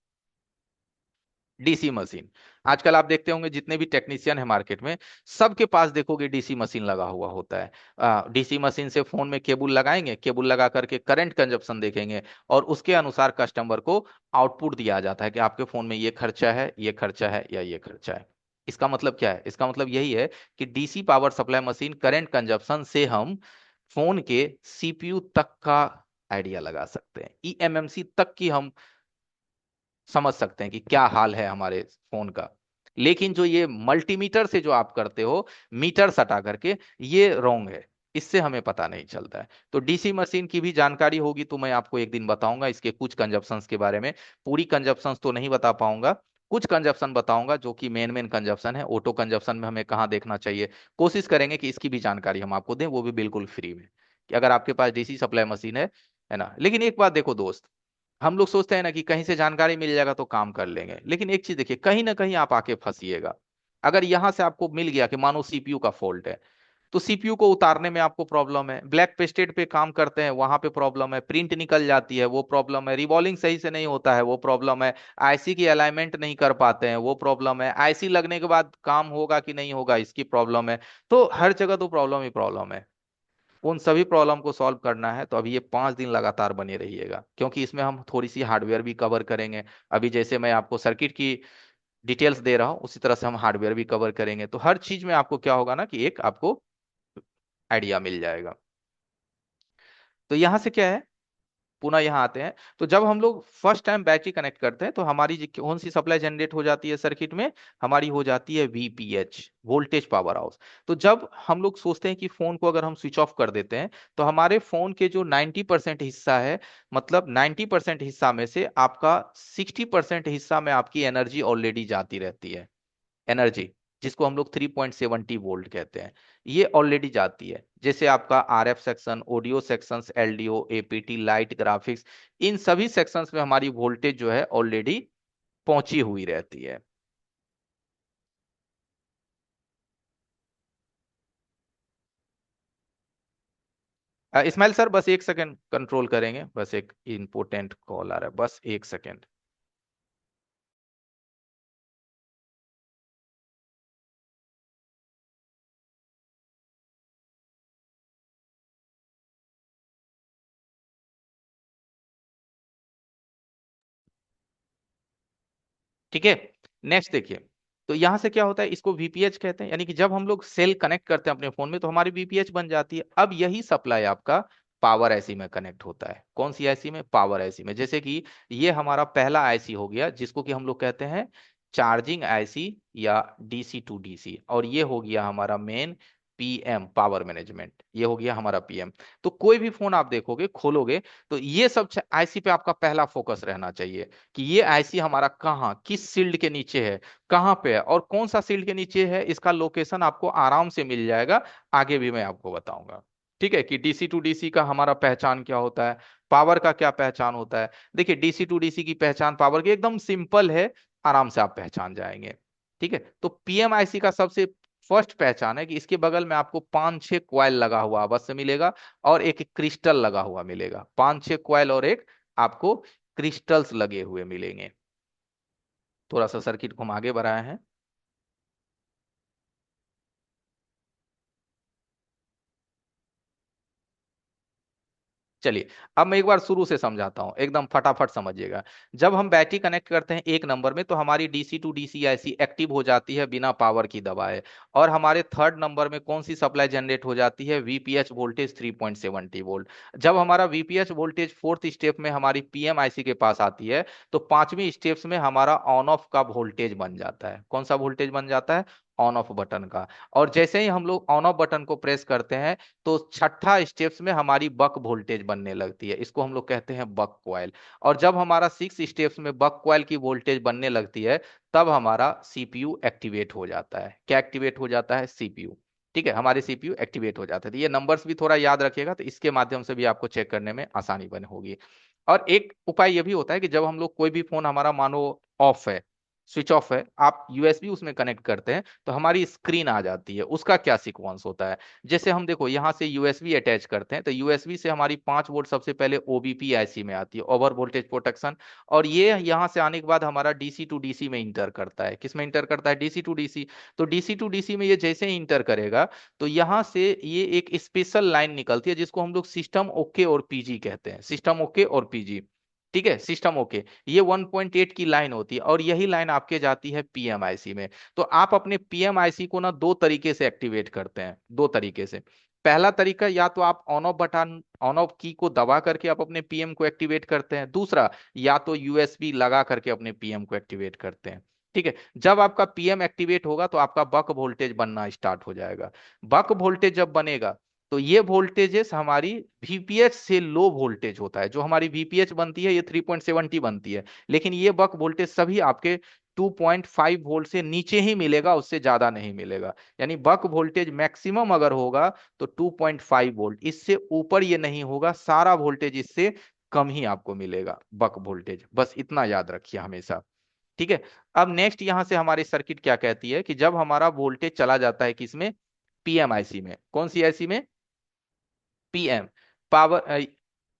डीसी मशीन। आजकल आप देखते होंगे जितने भी टेक्नीशियन है मार्केट में, सबके पास देखोगे डीसी मशीन लगा हुआ होता है। डीसी मशीन से फोन में केबल लगाएंगे, केबल लगा करके करंट कंजप्शन देखेंगे, और उसके अनुसार कस्टमर को आउटपुट दिया जाता है कि आपके फोन में ये खर्चा है, ये खर्चा है, या ये खर्चा है। इसका मतलब क्या है? इसका मतलब यही है कि DC power supply machine current consumption से हम फोन के सीपीयू तक का आइडिया लगा सकते हैं, ईएमएमसी तक की हम समझ सकते हैं कि क्या हाल है हमारे फोन का। लेकिन जो ये मल्टीमीटर से जो आप करते हो, मीटर सटा करके, ये रॉन्ग है। इससे हमें पता नहीं चलता है। तो डीसी मशीन की भी जानकारी होगी तो मैं आपको एक दिन बताऊंगा इसके कुछ कंजप्शंस के बारे में। पूरी कंजप्शंस तो नहीं बता पाऊंगा, कुछ कंजप्शन बताऊंगा जो कि मेन मेन कंजप्शन है। ऑटो कंजप्शन में हमें कहाँ देखना चाहिए, कोशिश करेंगे कि इसकी भी जानकारी हम आपको दें, वो भी बिल्कुल फ्री में, कि अगर आपके पास डीसी सप्लाई मशीन है ना। लेकिन एक बात देखो दोस्त, हम लोग सोचते हैं ना कि कहीं से जानकारी मिल जाएगा तो काम कर लेंगे, लेकिन एक चीज देखिए, कहीं ना कहीं आप आके फंसिएगा। अगर यहां से आपको मिल गया कि मानो सीपीयू का फॉल्ट है, तो सीपीयू को उतारने में आपको प्रॉब्लम है, ब्लैक पेस्टेड पे काम करते हैं वहां पे प्रॉब्लम है, प्रिंट निकल जाती है वो प्रॉब्लम है, रिवॉल्विंग सही से नहीं होता है वो प्रॉब्लम है, आईसी की अलाइनमेंट नहीं कर पाते हैं वो प्रॉब्लम है, आईसी लगने के बाद काम होगा कि नहीं होगा इसकी प्रॉब्लम है। तो हर जगह तो प्रॉब्लम ही प्रॉब्लम है। उन सभी प्रॉब्लम को सॉल्व करना है तो अभी ये 5 दिन लगातार बने रहिएगा, क्योंकि इसमें हम थोड़ी सी हार्डवेयर भी कवर करेंगे। अभी जैसे मैं आपको सर्किट की डिटेल्स दे रहा हूँ, उसी तरह से हम हार्डवेयर भी कवर करेंगे। तो हर चीज में आपको क्या होगा ना कि एक आपको आइडिया मिल जाएगा। तो यहाँ से क्या है, पुनः यहाँ आते हैं। तो जब हम लोग फर्स्ट टाइम बैटरी कनेक्ट करते हैं, तो हमारी कौन सी सप्लाई जनरेट हो जाती है सर्किट में? हमारी हो जाती है वीपीएच, वोल्टेज पावर हाउस। तो जब हम लोग सोचते हैं कि फोन को अगर हम स्विच ऑफ कर देते हैं, तो हमारे फोन के जो 90% हिस्सा है, मतलब 90% हिस्सा में से आपका 60% हिस्सा में आपकी एनर्जी ऑलरेडी जाती रहती है। एनर्जी, जिसको हम लोग 3.70 वोल्ट कहते हैं, ये ऑलरेडी जाती है। जैसे आपका RF section, audio sections, LDO, APT, light, graphics, इन सभी सेक्शंस में हमारी वोल्टेज जो है ऑलरेडी पहुंची हुई रहती है। इस्माइल सर बस एक सेकंड कंट्रोल करेंगे, बस एक इंपॉर्टेंट कॉल आ रहा है, बस एक सेकंड। ठीक है। नेक्स्ट देखिए, तो यहां से क्या होता है, इसको वीपीएच कहते हैं, यानी कि जब हम लोग सेल कनेक्ट करते हैं अपने फोन में तो हमारी वीपीएच बन जाती है। अब यही सप्लाई आपका पावर आईसी में कनेक्ट होता है। कौन सी आईसी में? पावर आईसी में। जैसे कि ये हमारा पहला आईसी हो गया, जिसको कि हम लोग कहते हैं चार्जिंग आईसी या डीसी टू डीसी, और ये हो गया हमारा मेन पीएम, पावर मैनेजमेंट, ये हो गया हमारा पीएम। तो कोई भी फोन आप देखोगे खोलोगे, तो ये सब आईसी पे आपका पहला फोकस रहना चाहिए कि ये आईसी हमारा कहाँ, किस सील्ड के नीचे है, कहाँ पे है, और कौन सा सील्ड के नीचे है, इसका लोकेशन आपको आराम से मिल जाएगा। आगे भी मैं आपको बताऊंगा। ठीक है, कि डीसी टू डीसी का हमारा पहचान क्या होता है, पावर का क्या पहचान होता है। देखिए, डीसी टू डीसी की पहचान पावर की एकदम सिंपल है, आराम से आप पहचान जाएंगे। ठीक है। तो पीएमआईसी का सबसे फर्स्ट पहचान है कि इसके बगल में आपको 5-6 क्वाइल लगा हुआ अवश्य मिलेगा, और एक क्रिस्टल लगा हुआ मिलेगा। 5-6 क्वाइल और एक आपको क्रिस्टल्स लगे हुए मिलेंगे। थोड़ा सा सर्किट को हम आगे बढ़ाए हैं। चलिए, अब मैं एक बार शुरू से समझाता हूं, एकदम फटाफट समझिएगा। जब हम बैटरी कनेक्ट करते हैं एक नंबर में, तो हमारी डीसी टू डीसी ऐसी एक्टिव हो जाती है बिना पावर की दबाए। और हमारे थर्ड नंबर में कौन सी सप्लाई जनरेट हो जाती है? VPH voltage 3.70 volt. जब हमारा वीपीएच वोल्टेज फोर्थ स्टेप में हमारी पीएमआईसी के पास आती है, तो पांचवी स्टेप्स में हमारा ऑन ऑफ का वोल्टेज बन जाता है। कौन सा वोल्टेज बन जाता है? ऑन ऑफ बटन का। और जैसे ही हम लोग ऑन ऑफ बटन को प्रेस करते हैं, तो छठा स्टेप्स में हमारी बक वोल्टेज बनने लगती है। इसको हम लोग कहते हैं बक कॉइल। और जब हमारा सिक्स स्टेप्स में बक कॉइल की वोल्टेज बनने लगती है, तब हमारा सीपीयू एक्टिवेट हो जाता है। क्या एक्टिवेट हो जाता है? सीपीयू। ठीक है, हमारे सीपीयू एक्टिवेट हो जाते हैं। तो ये नंबर्स भी थोड़ा याद रखिएगा, तो इसके माध्यम से भी आपको चेक करने में आसानी बन होगी। और एक उपाय ये भी होता है कि जब हम लोग कोई भी फोन हमारा मानो ऑफ है, स्विच ऑफ है, आप यूएसबी उसमें कनेक्ट करते हैं, तो हमारी स्क्रीन आ जाती है। उसका क्या सीक्वेंस होता है? जैसे हम देखो यहाँ से यूएसबी अटैच करते हैं, तो यूएसबी से हमारी 5 वोल्ट सबसे पहले ओबीपी आईसी में आती है, ओवर वोल्टेज प्रोटेक्शन। और ये यहाँ से आने के बाद हमारा डीसी टू डीसी में इंटर करता है। किस में इंटर करता है? DC to DC. तो डीसी टू डीसी में ये जैसे ही इंटर करेगा, तो यहाँ से ये एक स्पेशल लाइन निकलती है, जिसको हम लोग सिस्टम ओके और पीजी कहते हैं। सिस्टम ओके और पीजी। ठीक है, सिस्टम ओके। ये 1.8 की लाइन होती है, और यही लाइन आपके जाती है पीएमआईसी में। तो आप अपने पीएमआईसी को ना दो तरीके से एक्टिवेट करते हैं, दो तरीके से। पहला तरीका, या तो आप on off button, on off की को दबा करके आप अपने पीएम को एक्टिवेट करते हैं। दूसरा, या तो यूएसबी लगा करके अपने पीएम को एक्टिवेट करते हैं। ठीक है, जब आपका पीएम एक्टिवेट होगा, तो आपका बक वोल्टेज बनना स्टार्ट हो जाएगा। बक वोल्टेज जब बनेगा, तो ये वोल्टेजेस हमारी वीपीएच से लो वोल्टेज होता है। जो हमारी वीपीएच बनती है, ये 3.70 बनती है, लेकिन ये बक वोल्टेज सभी आपके 2.5 वोल्ट से नीचे ही मिलेगा, उससे ज्यादा नहीं मिलेगा। यानी बक वोल्टेज मैक्सिमम अगर होगा तो 2.5 वोल्ट, इससे ऊपर ये नहीं होगा। सारा वोल्टेज इससे कम ही आपको मिलेगा, बक वोल्टेज। बस इतना याद रखिए हमेशा। ठीक है। अब नेक्स्ट यहां से हमारी सर्किट क्या कहती है कि जब हमारा वोल्टेज चला जाता है किसमें? पीएमआईसी में। कौन सी आईसी में? पीएम। पावर।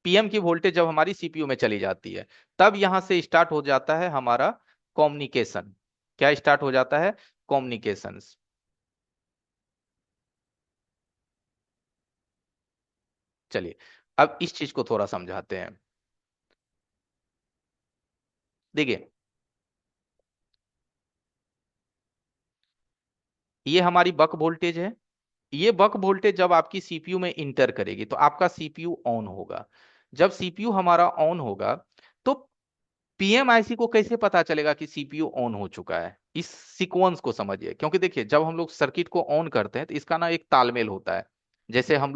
पीएम की वोल्टेज जब हमारी सीपीयू में चली जाती है, तब यहां से स्टार्ट हो जाता है हमारा कम्युनिकेशन। क्या स्टार्ट हो जाता है? कम्युनिकेशंस। चलिए, अब इस चीज को थोड़ा समझाते हैं। देखिए, ये हमारी बक वोल्टेज है। ये बक वोल्टेज जब आपकी सीपीयू में इंटर करेगी, तो आपका सीपीयू ऑन होगा। जब सीपीयू हमारा ऑन होगा, तो पीएमआईसी को कैसे पता चलेगा कि सीपीयू ऑन हो चुका है? इस सीक्वेंस को समझिए, क्योंकि देखिए, जब हम लोग सर्किट को ऑन करते हैं, तो इसका ना एक तालमेल होता है। जैसे हम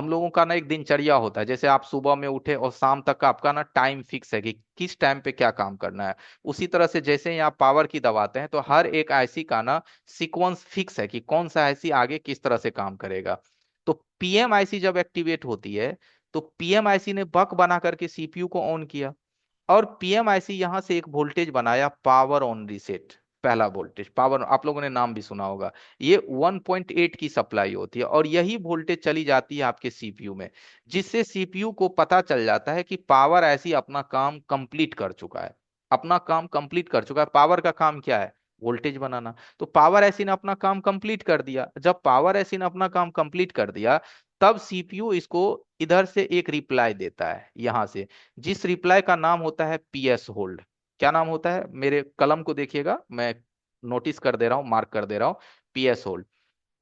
लोगों का ना एक दिनचर्या होता है। जैसे आप सुबह में उठे और शाम तक का आपका ना टाइम फिक्स है कि किस टाइम पे क्या काम करना है। उसी तरह से जैसे ही आप पावर की दबाते हैं, तो हर एक आईसी का ना सीक्वेंस फिक्स है कि कौन सा आईसी आगे किस तरह से काम करेगा। तो पीएमआईसी जब एक्टिवेट होती है, तो पीएमआईसी ने बक बना करके सीपीयू को ऑन किया। और पीएमआईसी यहां से एक वोल्टेज बनाया, पावर ऑन रीसेट। पहला वोल्टेज पावर, आप लोगों ने नाम भी सुना होगा। ये 1.8 की सप्लाई होती है, और यही वोल्टेज चली जाती है आपके सीपीयू में, जिससे सीपीयू को पता चल जाता है कि पावर ऐसी अपना काम कंप्लीट कर चुका है। अपना काम कंप्लीट कर चुका है। पावर का काम क्या है? वोल्टेज बनाना। तो पावर ऐसी ने अपना काम कंप्लीट कर दिया। जब पावर ऐसी ने अपना काम कंप्लीट कर दिया, तब सीपीयू इसको इधर से एक रिप्लाई देता है यहां से, जिस रिप्लाई का नाम होता है पीएस होल्ड। क्या नाम होता है? मेरे कलम को देखिएगा, मैं नोटिस कर दे रहा हूं, मार्क कर दे रहा हूं। PS hold.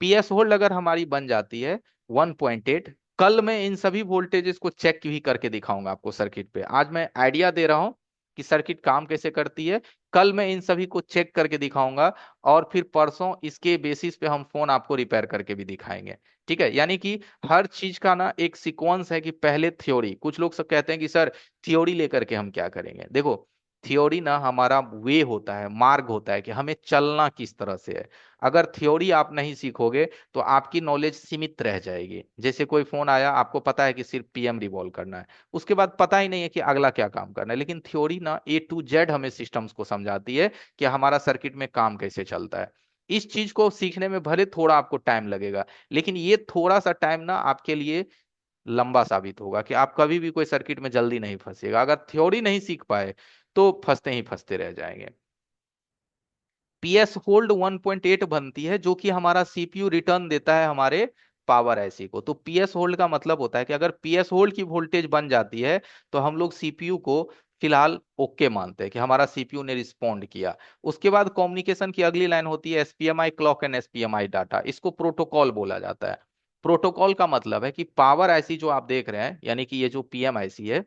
पीएस होल्ड अगर हमारी बन जाती है 1.8, कल मैं इन सभी वोल्टेजेस को चेक भी करके दिखाऊंगा आपको सर्किट पे। आज मैं आइडिया दे रहा हूं कि सर्किट काम कैसे करती है। कल मैं इन सभी को चेक करके दिखाऊंगा, और फिर परसों इसके बेसिस पे हम फोन आपको रिपेयर करके भी दिखाएंगे। ठीक है, यानी कि हर चीज का ना एक सीक्वेंस है कि पहले थ्योरी। कुछ लोग सब कहते हैं कि सर, थ्योरी लेकर के हम क्या करेंगे? देखो, थ्योरी ना हमारा वे होता है, मार्ग होता है कि हमें चलना किस तरह से है। अगर थ्योरी आप नहीं सीखोगे, तो आपकी नॉलेज सीमित रह जाएगी। जैसे कोई फोन आया, आपको पता है कि सिर्फ पीएम रिवॉल्व करना है, उसके बाद पता ही नहीं है कि अगला क्या काम करना है। लेकिन थ्योरी ना ए टू जेड हमें सिस्टम्स को समझाती है कि हमारा सर्किट में काम कैसे चलता है। इस चीज को सीखने में भले थोड़ा आपको टाइम लगेगा, लेकिन ये थोड़ा सा टाइम ना आपके लिए लंबा साबित होगा कि आप कभी भी कोई सर्किट में जल्दी नहीं फंसेगा। अगर थ्योरी नहीं सीख पाए तो फंसते ही फंसते रह जाएंगे। पीएस होल्ड 1.8 बनती है, जो कि हमारा सीपीयू रिटर्न देता है हमारे पावर आईसी को। तो पीएस होल्ड का मतलब होता है कि अगर पीएस होल्ड की वोल्टेज बन जाती है तो हम लोग सीपीयू को फिलहाल ओके मानते हैं कि हमारा सीपीयू ने रिस्पॉन्ड किया। उसके बाद कम्युनिकेशन की अगली लाइन होती है SPMI clock and SPMI data. इसको प्रोटोकॉल बोला जाता है। प्रोटोकॉल का मतलब है कि पावर आईसी जो आप देख रहे हैं, यानी कि ये जो पीएमआईसी है,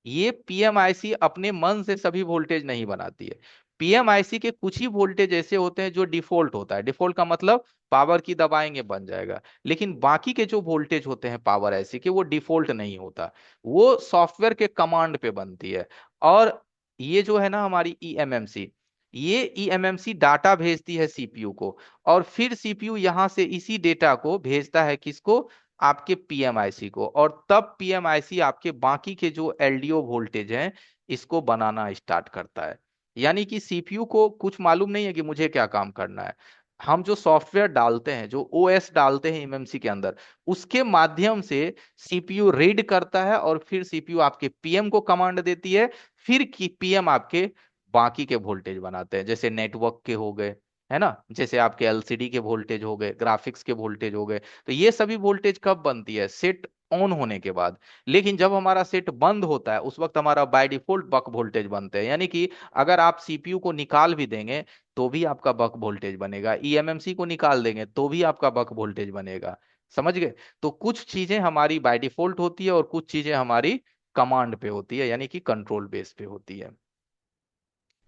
ये पीएमआईसी अपने मन से सभी वोल्टेज नहीं बनाती है। पीएमआईसी के कुछ ही वोल्टेज ऐसे होते हैं जो डिफॉल्ट होता है। डिफॉल्ट का मतलब पावर की दबाएंगे बन जाएगा। लेकिन बाकी के जो वोल्टेज होते हैं पावर आईसी के, वो डिफॉल्ट नहीं होता, वो सॉफ्टवेयर के कमांड पे बनती है। और ये जो है ना हमारी ईएमएमसी, ये ईएमएमसी डाटा भेजती है सीपीयू को, और फिर सीपीयू यहां से इसी डेटा को भेजता है किसको, आपके पीएमआईसी को। और तब पीएमआईसी आपके बाकी के जो एलडीओ वोल्टेज हैं इसको बनाना स्टार्ट करता है। यानी कि सीपीयू को कुछ मालूम नहीं है कि मुझे क्या काम करना है। हम जो सॉफ्टवेयर डालते हैं, जो ओएस डालते हैं एमएमसी के अंदर, उसके माध्यम से सीपीयू रीड करता है और फिर सीपीयू आपके पीएम को कमांड देती है। फिर की पीएम आपके बाकी के वोल्टेज बनाते हैं, जैसे नेटवर्क के हो गए, है ना, जैसे आपके एलसीडी के वोल्टेज हो गए, ग्राफिक्स के वोल्टेज हो गए। तो ये सभी वोल्टेज कब बनती है, सेट ऑन होने के बाद। लेकिन जब हमारा सेट बंद होता है उस वक्त हमारा बाय डिफॉल्ट बक वोल्टेज बनते हैं। यानी कि अगर आप सीपीयू को निकाल भी देंगे तो भी आपका बक वोल्टेज बनेगा, ईएमएमसी को निकाल देंगे तो भी आपका बक वोल्टेज बनेगा। समझ गए? तो कुछ चीजें हमारी बाय डिफॉल्ट होती है और कुछ चीजें हमारी कमांड पे होती है, यानी कि कंट्रोल बेस पे होती है।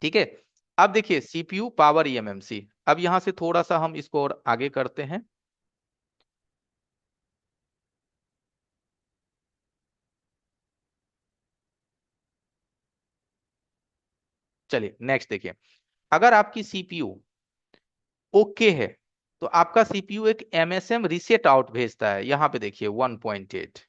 ठीक है। अब देखिए सीपीयू पावर ईएमएमसी, अब यहां से थोड़ा सा हम इसको और आगे करते हैं। चलिए नेक्स्ट देखिए। अगर आपकी सीपीयू ओके है तो आपका सीपीयू एक एमएसएम रीसेट आउट भेजता है। यहां पे देखिए 1.8,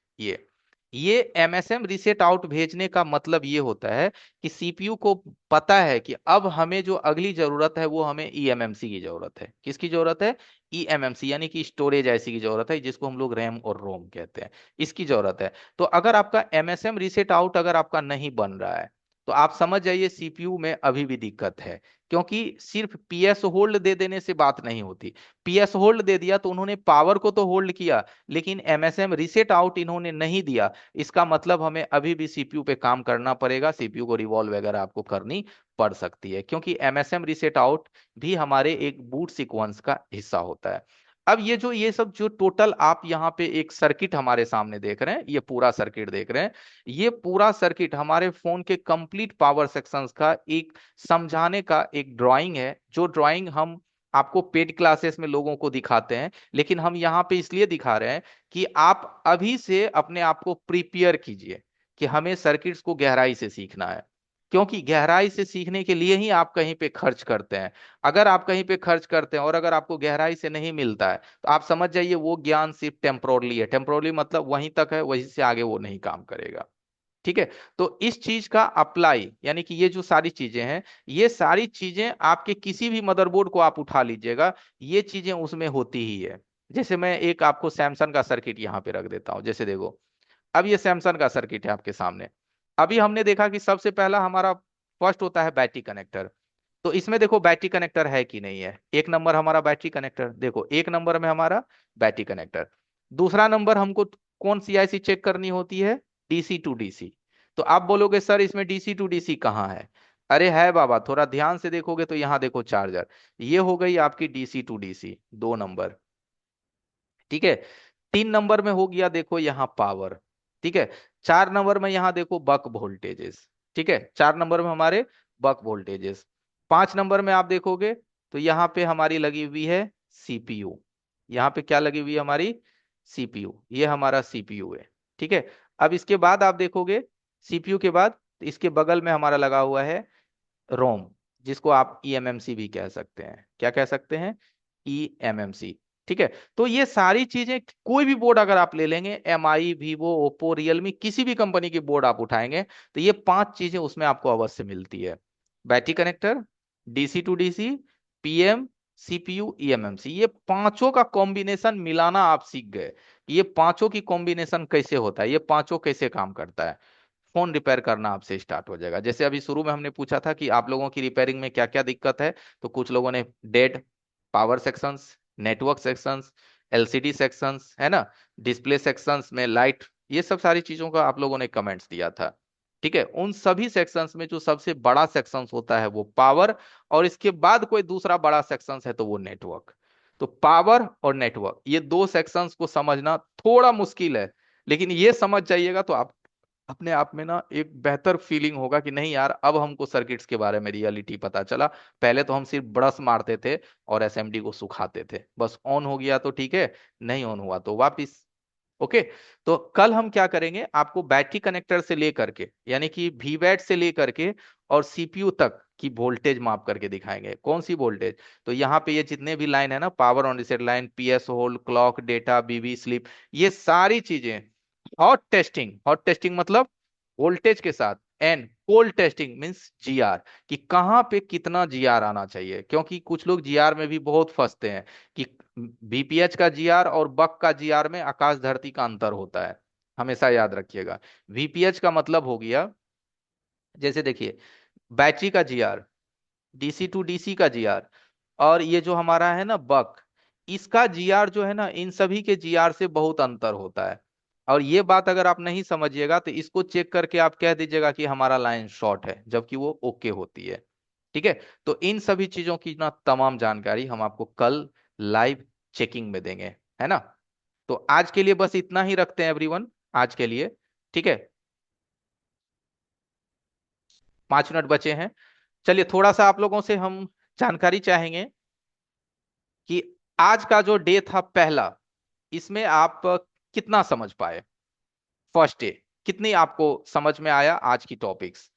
ये एमएसएम रीसेट आउट भेजने का मतलब ये होता है कि सीपीयू को पता है कि अब हमें जो अगली जरूरत है वो हमें ईएमएमसी की जरूरत है। किसकी जरूरत है? ईएमएमसी, यानी कि स्टोरेज ऐसी की जरूरत है जिसको हम लोग रैम और रोम कहते हैं, इसकी जरूरत है। तो अगर आपका एमएसएम रीसेट आउट अगर आपका नहीं बन रहा है तो आप समझ जाइए सीपीयू में अभी भी दिक्कत है। क्योंकि सिर्फ पीएस होल्ड दे देने से बात नहीं होती। पीएस होल्ड दे दिया तो उन्होंने पावर को तो होल्ड किया, लेकिन एमएसएम रीसेट आउट इन्होंने नहीं दिया। इसका मतलब हमें अभी भी सीपीयू पे काम करना पड़ेगा, सीपीयू को रिवॉल्व वगैरह आपको करनी पड़ सकती है, क्योंकि एमएसएम रीसेट आउट भी हमारे एक बूट सीक्वेंस का हिस्सा होता है। अब ये सब जो टोटल आप यहाँ पे एक सर्किट हमारे सामने देख रहे हैं, ये पूरा सर्किट देख रहे हैं, ये पूरा सर्किट हमारे फोन के कंप्लीट पावर सेक्शंस का एक समझाने का एक ड्राइंग है। जो ड्राइंग हम आपको पेड क्लासेस में लोगों को दिखाते हैं, लेकिन हम यहाँ पे इसलिए दिखा रहे हैं कि आप अभी से अपने आप को प्रिपेयर कीजिए कि हमें सर्किट्स को गहराई से सीखना है। क्योंकि गहराई से सीखने के लिए ही आप कहीं पे खर्च करते हैं। अगर आप कहीं पे खर्च करते हैं और अगर आपको गहराई से नहीं मिलता है तो आप समझ जाइए वो ज्ञान सिर्फ टेम्पोरली है। टेम्पोरली मतलब वहीं तक है, वहीं से आगे वो नहीं काम करेगा। ठीक है। तो इस चीज का अप्लाई, यानी कि ये जो सारी चीजें हैं, ये सारी चीजें आपके किसी भी मदरबोर्ड को आप उठा लीजिएगा, ये चीजें उसमें होती ही है। जैसे मैं एक आपको सैमसंग का सर्किट यहाँ पे रख देता हूँ, जैसे देखो, अब ये सैमसंग का सर्किट है आपके सामने। अभी हमने देखा कि सबसे पहला हमारा फर्स्ट होता है बैटरी कनेक्टर। तो इसमें देखो बैटरी कनेक्टर है कि नहीं है, एक नंबर हमारा बैटरी कनेक्टर, देखो एक नंबर में हमारा बैटरी कनेक्टर। दूसरा नंबर हमको कौन सी आईसी चेक करनी होती है? DC to DC. तो आप बोलोगे सर इसमें डीसी टू डीसी कहाँ है? अरे है बाबा, थोड़ा ध्यान से देखोगे तो यहाँ देखो चार्जर, ये हो गई आपकी डीसी टू डीसी 2 नंबर। ठीक है। 3 नंबर में हो गया देखो यहाँ पावर। ठीक है। 4 नंबर में यहाँ देखो बक वोल्टेजेस। ठीक है, 4 नंबर में हमारे बक वोल्टेजेस। 5 नंबर में आप देखोगे तो यहाँ पे हमारी लगी हुई है सीपीयू। यहाँ पे क्या लगी हुई है हमारी? सीपीयू, ये हमारा सीपीयू है। ठीक है। अब इसके बाद आप देखोगे सीपीयू के बाद इसके बगल में हमारा लगा हुआ है रोम, जिसको आप ईएमएमसी भी कह सकते हैं। क्या कह सकते हैं? ईएमएमसी। ठीक है। तो ये सारी चीजें, कोई भी बोर्ड अगर आप ले लेंगे, एमआई, वीवो, ओप्पो, रियलमी, किसी भी कंपनी की बोर्ड आप उठाएंगे तो ये 5 चीजें उसमें आपको अवश्य मिलती है। Battery connector, DC to DC, PM, CPU, eMMC, ये पांचों का कॉम्बिनेशन मिलाना आप सीख गए। ये पांचों की कॉम्बिनेशन कैसे होता है, ये पांचों कैसे काम करता है। फोन रिपेयर करना आपसे स्टार्ट हो जाएगा। जैसे अभी शुरू में हमने पूछा था कि आप लोगों की रिपेयरिंग में क्या क्या दिक्कत है, तो कुछ लोगों ने dead power sections, network sections, LCD sections, है ना, डिस्प्ले सेक्शंस में लाइट, ये सब सारी चीजों का आप लोगों ने कमेंट्स दिया था। ठीक है, उन सभी सेक्शंस में जो सबसे बड़ा सेक्शंस होता है वो पावर, और इसके बाद कोई दूसरा बड़ा सेक्शंस है तो वो नेटवर्क। तो पावर और नेटवर्क, ये दो सेक्शंस को समझना थोड़ा मुश्किल है, लेकिन ये समझ जाइएगा तो आप अपने आप में ना एक बेहतर फीलिंग होगा कि नहीं यार, अब हमको सर्किट्स के बारे में रियलिटी पता चला। पहले तो हम सिर्फ ब्रश मारते थे और एसएमडी को सुखाते थे, बस ऑन हो गया तो ठीक है, नहीं ऑन हुआ तो वापिस। ओके। तो कल हम क्या करेंगे, आपको बैटरी कनेक्टर से लेकर के, यानी कि वीवैट से लेकर के और सीपीयू तक की वोल्टेज माप करके दिखाएंगे। कौन सी वोल्टेज, तो यहाँ पे ये जितने भी लाइन है ना, power on reset line, PS hold, clock, data, BB sleep, ये सारी चीजें। हॉट टेस्टिंग, हॉट टेस्टिंग मतलब वोल्टेज के साथ, and cold testing means GR, कि कहाँ पे कितना जीआर आना चाहिए, क्योंकि कुछ लोग जीआर में भी बहुत फंसते हैं कि बीपीएच का जीआर और बक का जीआर में आकाश धरती का अंतर होता है। हमेशा याद रखिएगा, वीपीएच का मतलब हो गया, जैसे देखिए, बैटरी का जीआर, डीसी टू डीसी का जीआर, और ये जो हमारा है ना बक, इसका जीआर जो है ना, इन सभी के जीआर से बहुत अंतर होता है। और ये बात अगर आप नहीं समझिएगा तो इसको चेक करके आप कह दीजिएगा कि हमारा लाइन शॉर्ट है, जबकि वो ओके होती है। ठीक है। तो इन सभी चीजों की ना तमाम जानकारी हम आपको कल लाइव चेकिंग में देंगे, है ना। तो आज के लिए बस इतना ही रखते हैं एवरीवन, आज के लिए। ठीक है, 5 मिनट बचे हैं। चलिए थोड़ा सा आप लोगों से हम जानकारी चाहेंगे कि आज का जो डे था पहला, इसमें आप कितना समझ पाए। फर्स्ट डे, कितनी आपको समझ में आया आज की टॉपिक्स,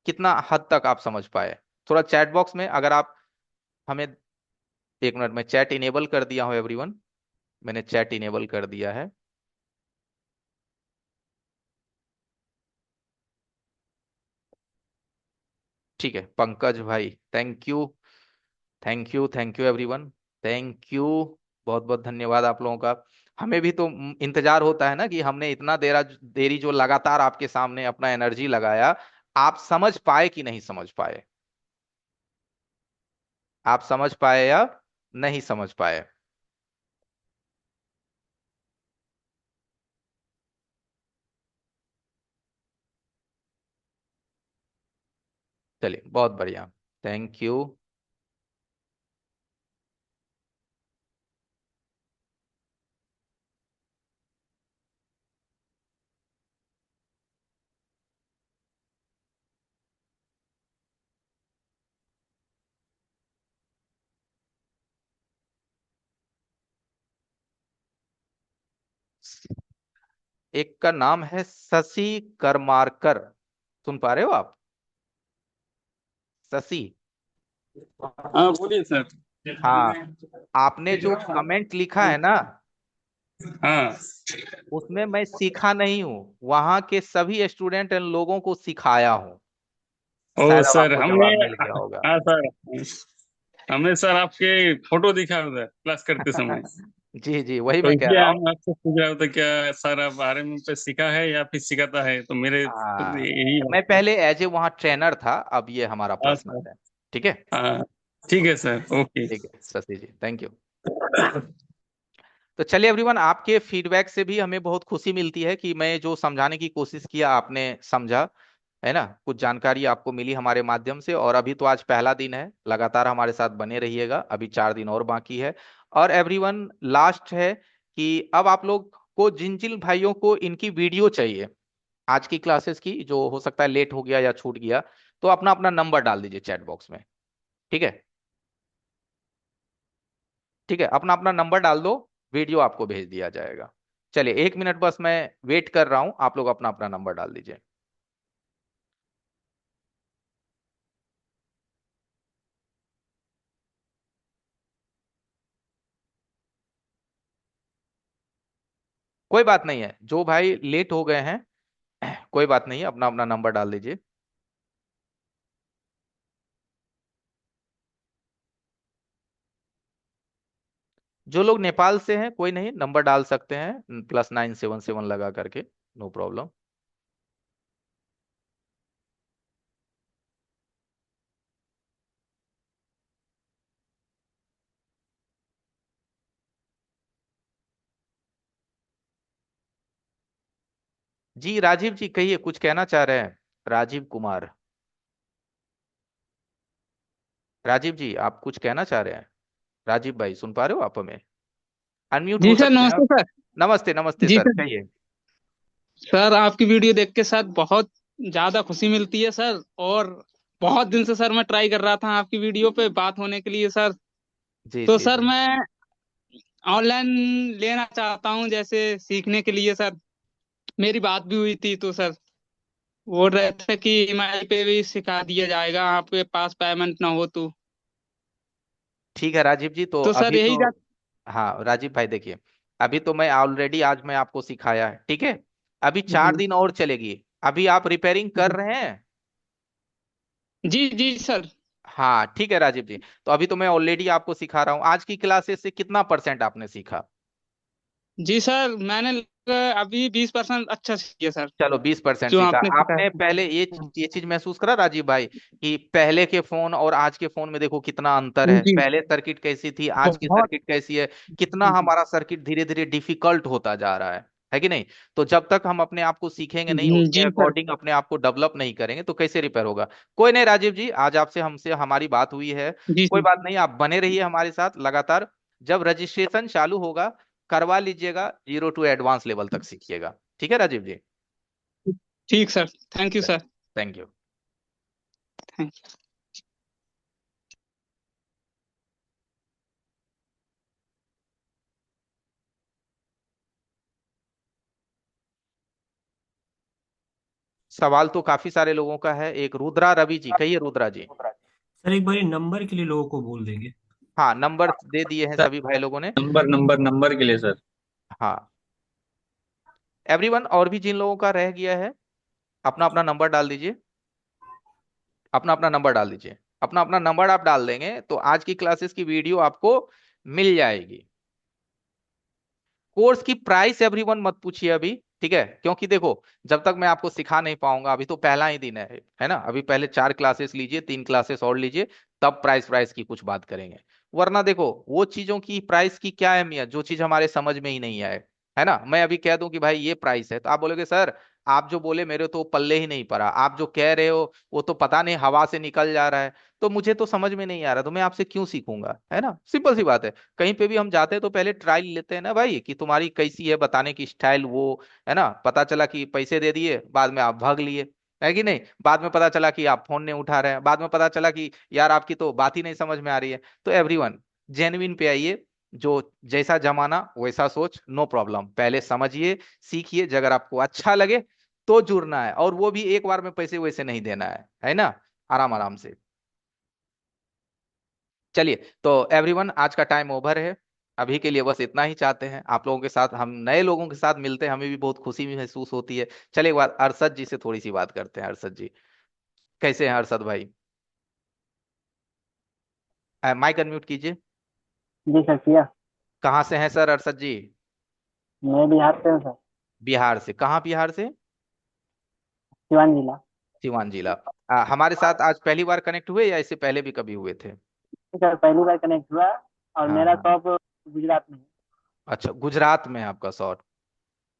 कितना हद तक आप समझ पाए। थोड़ा चैट बॉक्स में अगर आप हमें, 1 मिनट में चैट इनेबल कर दिया हो एवरीवन, मैंने चैट इनेबल कर दिया है। ठीक है पंकज भाई, thank you, thank you, thank you everyone, thank you, बहुत बहुत धन्यवाद आप लोगों का। हमें भी तो इंतजार होता है ना कि हमने इतना देरी जो लगातार आपके सामने अपना एनर्जी लगाया, आप समझ पाए कि नहीं समझ पाए, आप समझ पाए या नहीं समझ पाए। चलिए बहुत बढ़िया, थैंक यू। एक का नाम है शशि करमारकर, सुन पा रहे हो आप, शशि। हाँ बोलिए सर। हाँ, आपने जो कमेंट लिखा है ना, हाँ। उसमें मैं सीखा नहीं हूँ, वहां के सभी स्टूडेंट इन लोगों को सिखाया हूँ। ओ शायद अब सर आपको हमने, जवाब मिल गया होगा। हाँ सर, हमने सर आपके फोटो दिखा उधर क्लास करते समय। जी जी, वही तो मैं कह इसलिए रहा हूँ। हम आपसे पूछ रहा था क्या सर आप आरएम पे सीखा है या फिर सिखाता है, तो मेरे तो हाँ, यही है। मैं पहले एज ए वहाँ ट्रेनर था, अब ये हमारा हाँ सर। पर्सनल है। ठीक है। हाँ ठीक है सर, ओके। ठीक है शशि जी, थैंक यू। तो चलिए एवरीवन, आपके फीडबैक से भी हमें बहुत खुशी मिलती है कि मैं जो समझाने की कोशिश किया आपने समझा, है ना, कुछ जानकारी आपको मिली हमारे माध्यम से। और अभी तो आज पहला दिन है, लगातार हमारे साथ बने रहिएगा, अभी 4 दिन और बाकी है। और एवरीवन लास्ट है कि अब आप लोग को, जिन जिन भाइयों को इनकी वीडियो चाहिए आज की क्लासेस की, जो हो सकता है लेट हो गया या छूट गया, तो अपना अपना नंबर डाल दीजिए चैट बॉक्स में। ठीक है, ठीक है, अपना अपना नंबर डाल दो, वीडियो आपको भेज दिया जाएगा। चलिए 1 मिनट बस मैं वेट कर रहा हूं, आप लोग अपना अपना नंबर डाल दीजिए। कोई बात नहीं है, जो भाई लेट हो गए हैं कोई बात नहीं है, अपना अपना नंबर डाल दीजिए। जो लोग नेपाल से हैं कोई नहीं, नंबर डाल सकते हैं +977 लगा करके, नो प्रॉब्लम। जी राजीव जी कहिए, कुछ कहना चाह रहे हैं? राजीव कुमार, राजीव जी आप कुछ कहना चाह रहे हैं? राजीव भाई सुन पा रहे हो आप हमें? अनम्यूट जी हो सर, सकते हैं नमस्ते आप। सर। नमस्ते नमस्ते जी सर, सर। कहिए। सर आपकी वीडियो देख के सर बहुत ज्यादा खुशी मिलती है सर। और बहुत दिन से सर मैं ट्राई कर रहा था आपकी वीडियो पे बात होने के लिए सर। जी तो जी सर जी। मैं ऑनलाइन लेना चाहता हूँ, जैसे सीखने के लिए सर। मेरी बात भी हुई थी तो सर बोल रहे थे कि ईएमआई पे भी सिखा दिया जाएगा, आपके पास पेमेंट ना हो ठीक है राजीव जी, तो तो सर अभी यही तो, हाँ राजीव भाई देखिए, अभी तो मैं ऑलरेडी आज मैं आपको सिखाया है, ठीक है। अभी चार जी दिन और चलेगी। अभी आप रिपेयरिंग कर रहे हैं? जी जी सर। हाँ ठीक है राजीव जी, तो अभी तो मैं ऑलरेडी आपको सिखा रहा हूँ। आज की क्लासेस से कितना % आपने सीखा? जी सर मैंने अभी 20% अच्छा सीखा सर, चलो 20% जो सीखा आपने आपने। सिखाया। पहले ये चीज महसूस करा राजीव भाई कि पहले के फोन और आज के फोन में देखो कितना अंतर है? जी पहले सर्किट कैसी थी, आज की बहुत। सर्किट कैसी है? कितना हमारा सर्किट धीरे धीरे डिफिकल्ट होता जा रहा है कि नहीं? तो जब तक हम अपने आप को सीखेंगे नहीं, उसके जी सर। अकॉर्डिंग अपने आप को डेवलप नहीं करेंगे, तो कैसे रिपेयर होगा? कोई नहीं राजीव जी, आज आपसे हमसे हमारी बात हुई है। जी कोई सर। बात नहीं, आप बने रहिए हमारे साथ लगातार। जब रजिस्ट्रेशन चालू होगा करवा लीजिएगा, 0 to एडवांस लेवल तक सीखिएगा। ठीक है राजीव जी। ठीक sir. Thank you sir. Thank you. Thank सवाल तो काफी सारे लोगों का है। एक रुद्रा रवि जी, कहिए रुद्रा जी। सर एक बार नंबर के लिए लोगों को बोल देंगे। हाँ नंबर दे दिए हैं सर। सभी भाई लोगों ने। नंबर के लिए सर। हाँ एवरीवन, और भी जिन लोगों का रह गया है अपना अपना नंबर डाल दीजिए। अपना अपना नंबर डाल दीजिए। अपना अपना नंबर आप डाल देंगे तो आज की क्लासेस की वीडियो आपको मिल जाएगी। कोर्स की प्राइस एवरीवन मत पूछिए अभी, ठीक है? क्योंकि देखो, जब तक मैं आपको सिखा नहीं पाऊंगा, अभी तो पहला ही दिन है ना? अभी पहले 4 क्लासेस लीजिए, 3 क्लासेस और लीजिए, तब प्राइस प्राइस की कुछ बात करेंगे। वरना देखो, वो चीजों की प्राइस की क्या अहमियत जो चीज हमारे समझ में ही नहीं आए, है ना? मैं अभी कह दूं कि भाई ये प्राइस है, तो आप बोलोगे सर आप जो बोले मेरे तो पल्ले ही नहीं पड़ा, आप जो कह रहे हो वो तो पता नहीं हवा से निकल जा रहा है, तो मुझे तो समझ में नहीं आ रहा, तो मैं आपसे क्यों सीखूंगा, है ना? सिंपल सी बात है। कहीं पे भी हम जाते हैं तो पहले ट्रायल लेते हैं ना भाई, कि तुम्हारी कैसी है बताने की स्टाइल, वो है ना? पता चला कि पैसे दे दिए, बाद में आप भाग लिए, है कि नहीं? बाद में पता चला कि आप फोन नहीं उठा रहे हैं, बाद में पता चला कि यार आपकी तो बात ही नहीं समझ में आ रही है। तो एवरीवन, जेन्युइन पे आइए। जो जैसा जमाना वैसा सोच, नो प्रॉब्लम। पहले समझिए, सीखिए, अगर आपको अच्छा लगे तो जुड़ना है, और वो भी एक बार में पैसे वैसे नहीं देना है ना? आराम आराम से। चलिए, तो एवरीवन आज का टाइम ओवर है। अभी के लिए बस इतना ही चाहते हैं आप लोगों के साथ, हम नए लोगों के साथ मिलते हैं, हमें भी बहुत खुशी भी महसूस होती है। चलिए एक बार अरशद जी से थोड़ी सी बात करते हैं। अरशद जी कैसे हैं अरशद भाई? माइक अनम्यूट कीजिए। जी सर किया। कहाँ से हैं सर अरशद जी? मैं बिहार से हूँ सर। बिहार से? कहाँ बिहार से? सिवान जिला। सिवान जिला। हमारे साथ आज पहली बार कनेक्ट हुए या इससे पहले भी कभी हुए थे? सर पहली बार कनेक्ट हुआ और हाँ मेरा हाँ। शॉप गुजरात में है। अच्छा, गुजरात में है आपका शॉट।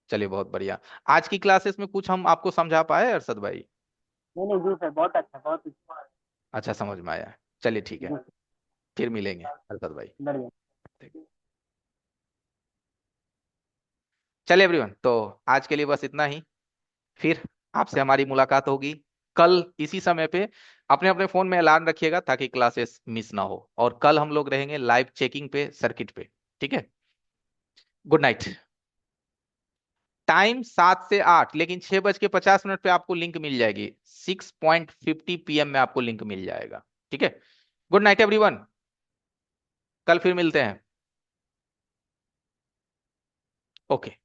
चलिए बहुत बढ़िया। आज की क्लासेस में कुछ हम आपको समझा पाए अरशद भाई? नहीं नहीं जी सर, बहुत अच्छा, बहुत अच्छा। अच्छा समझ में आया। चलिए ठीक जी है, सर, फिर मिलेंगे अरशद भाई। बढ़िया। चलिए एवरीवन, तो आज के लिए बस इतना ही। फिर आपसे हमारी मुलाकात होगी कल इसी समय पे। अपने अपने फोन में अलार्म रखिएगा ताकि क्लासेस मिस ना हो, और कल हम लोग रहेंगे लाइव चेकिंग पे सर्किट पे। ठीक है? Good night. टाइम 7 से 8, लेकिन 6:50 पे आपको लिंक मिल जाएगी। 6:50 PM में आपको लिंक मिल जाएगा। ठीक है? गुड नाइट एवरीवन, कल फिर मिलते हैं। ओके।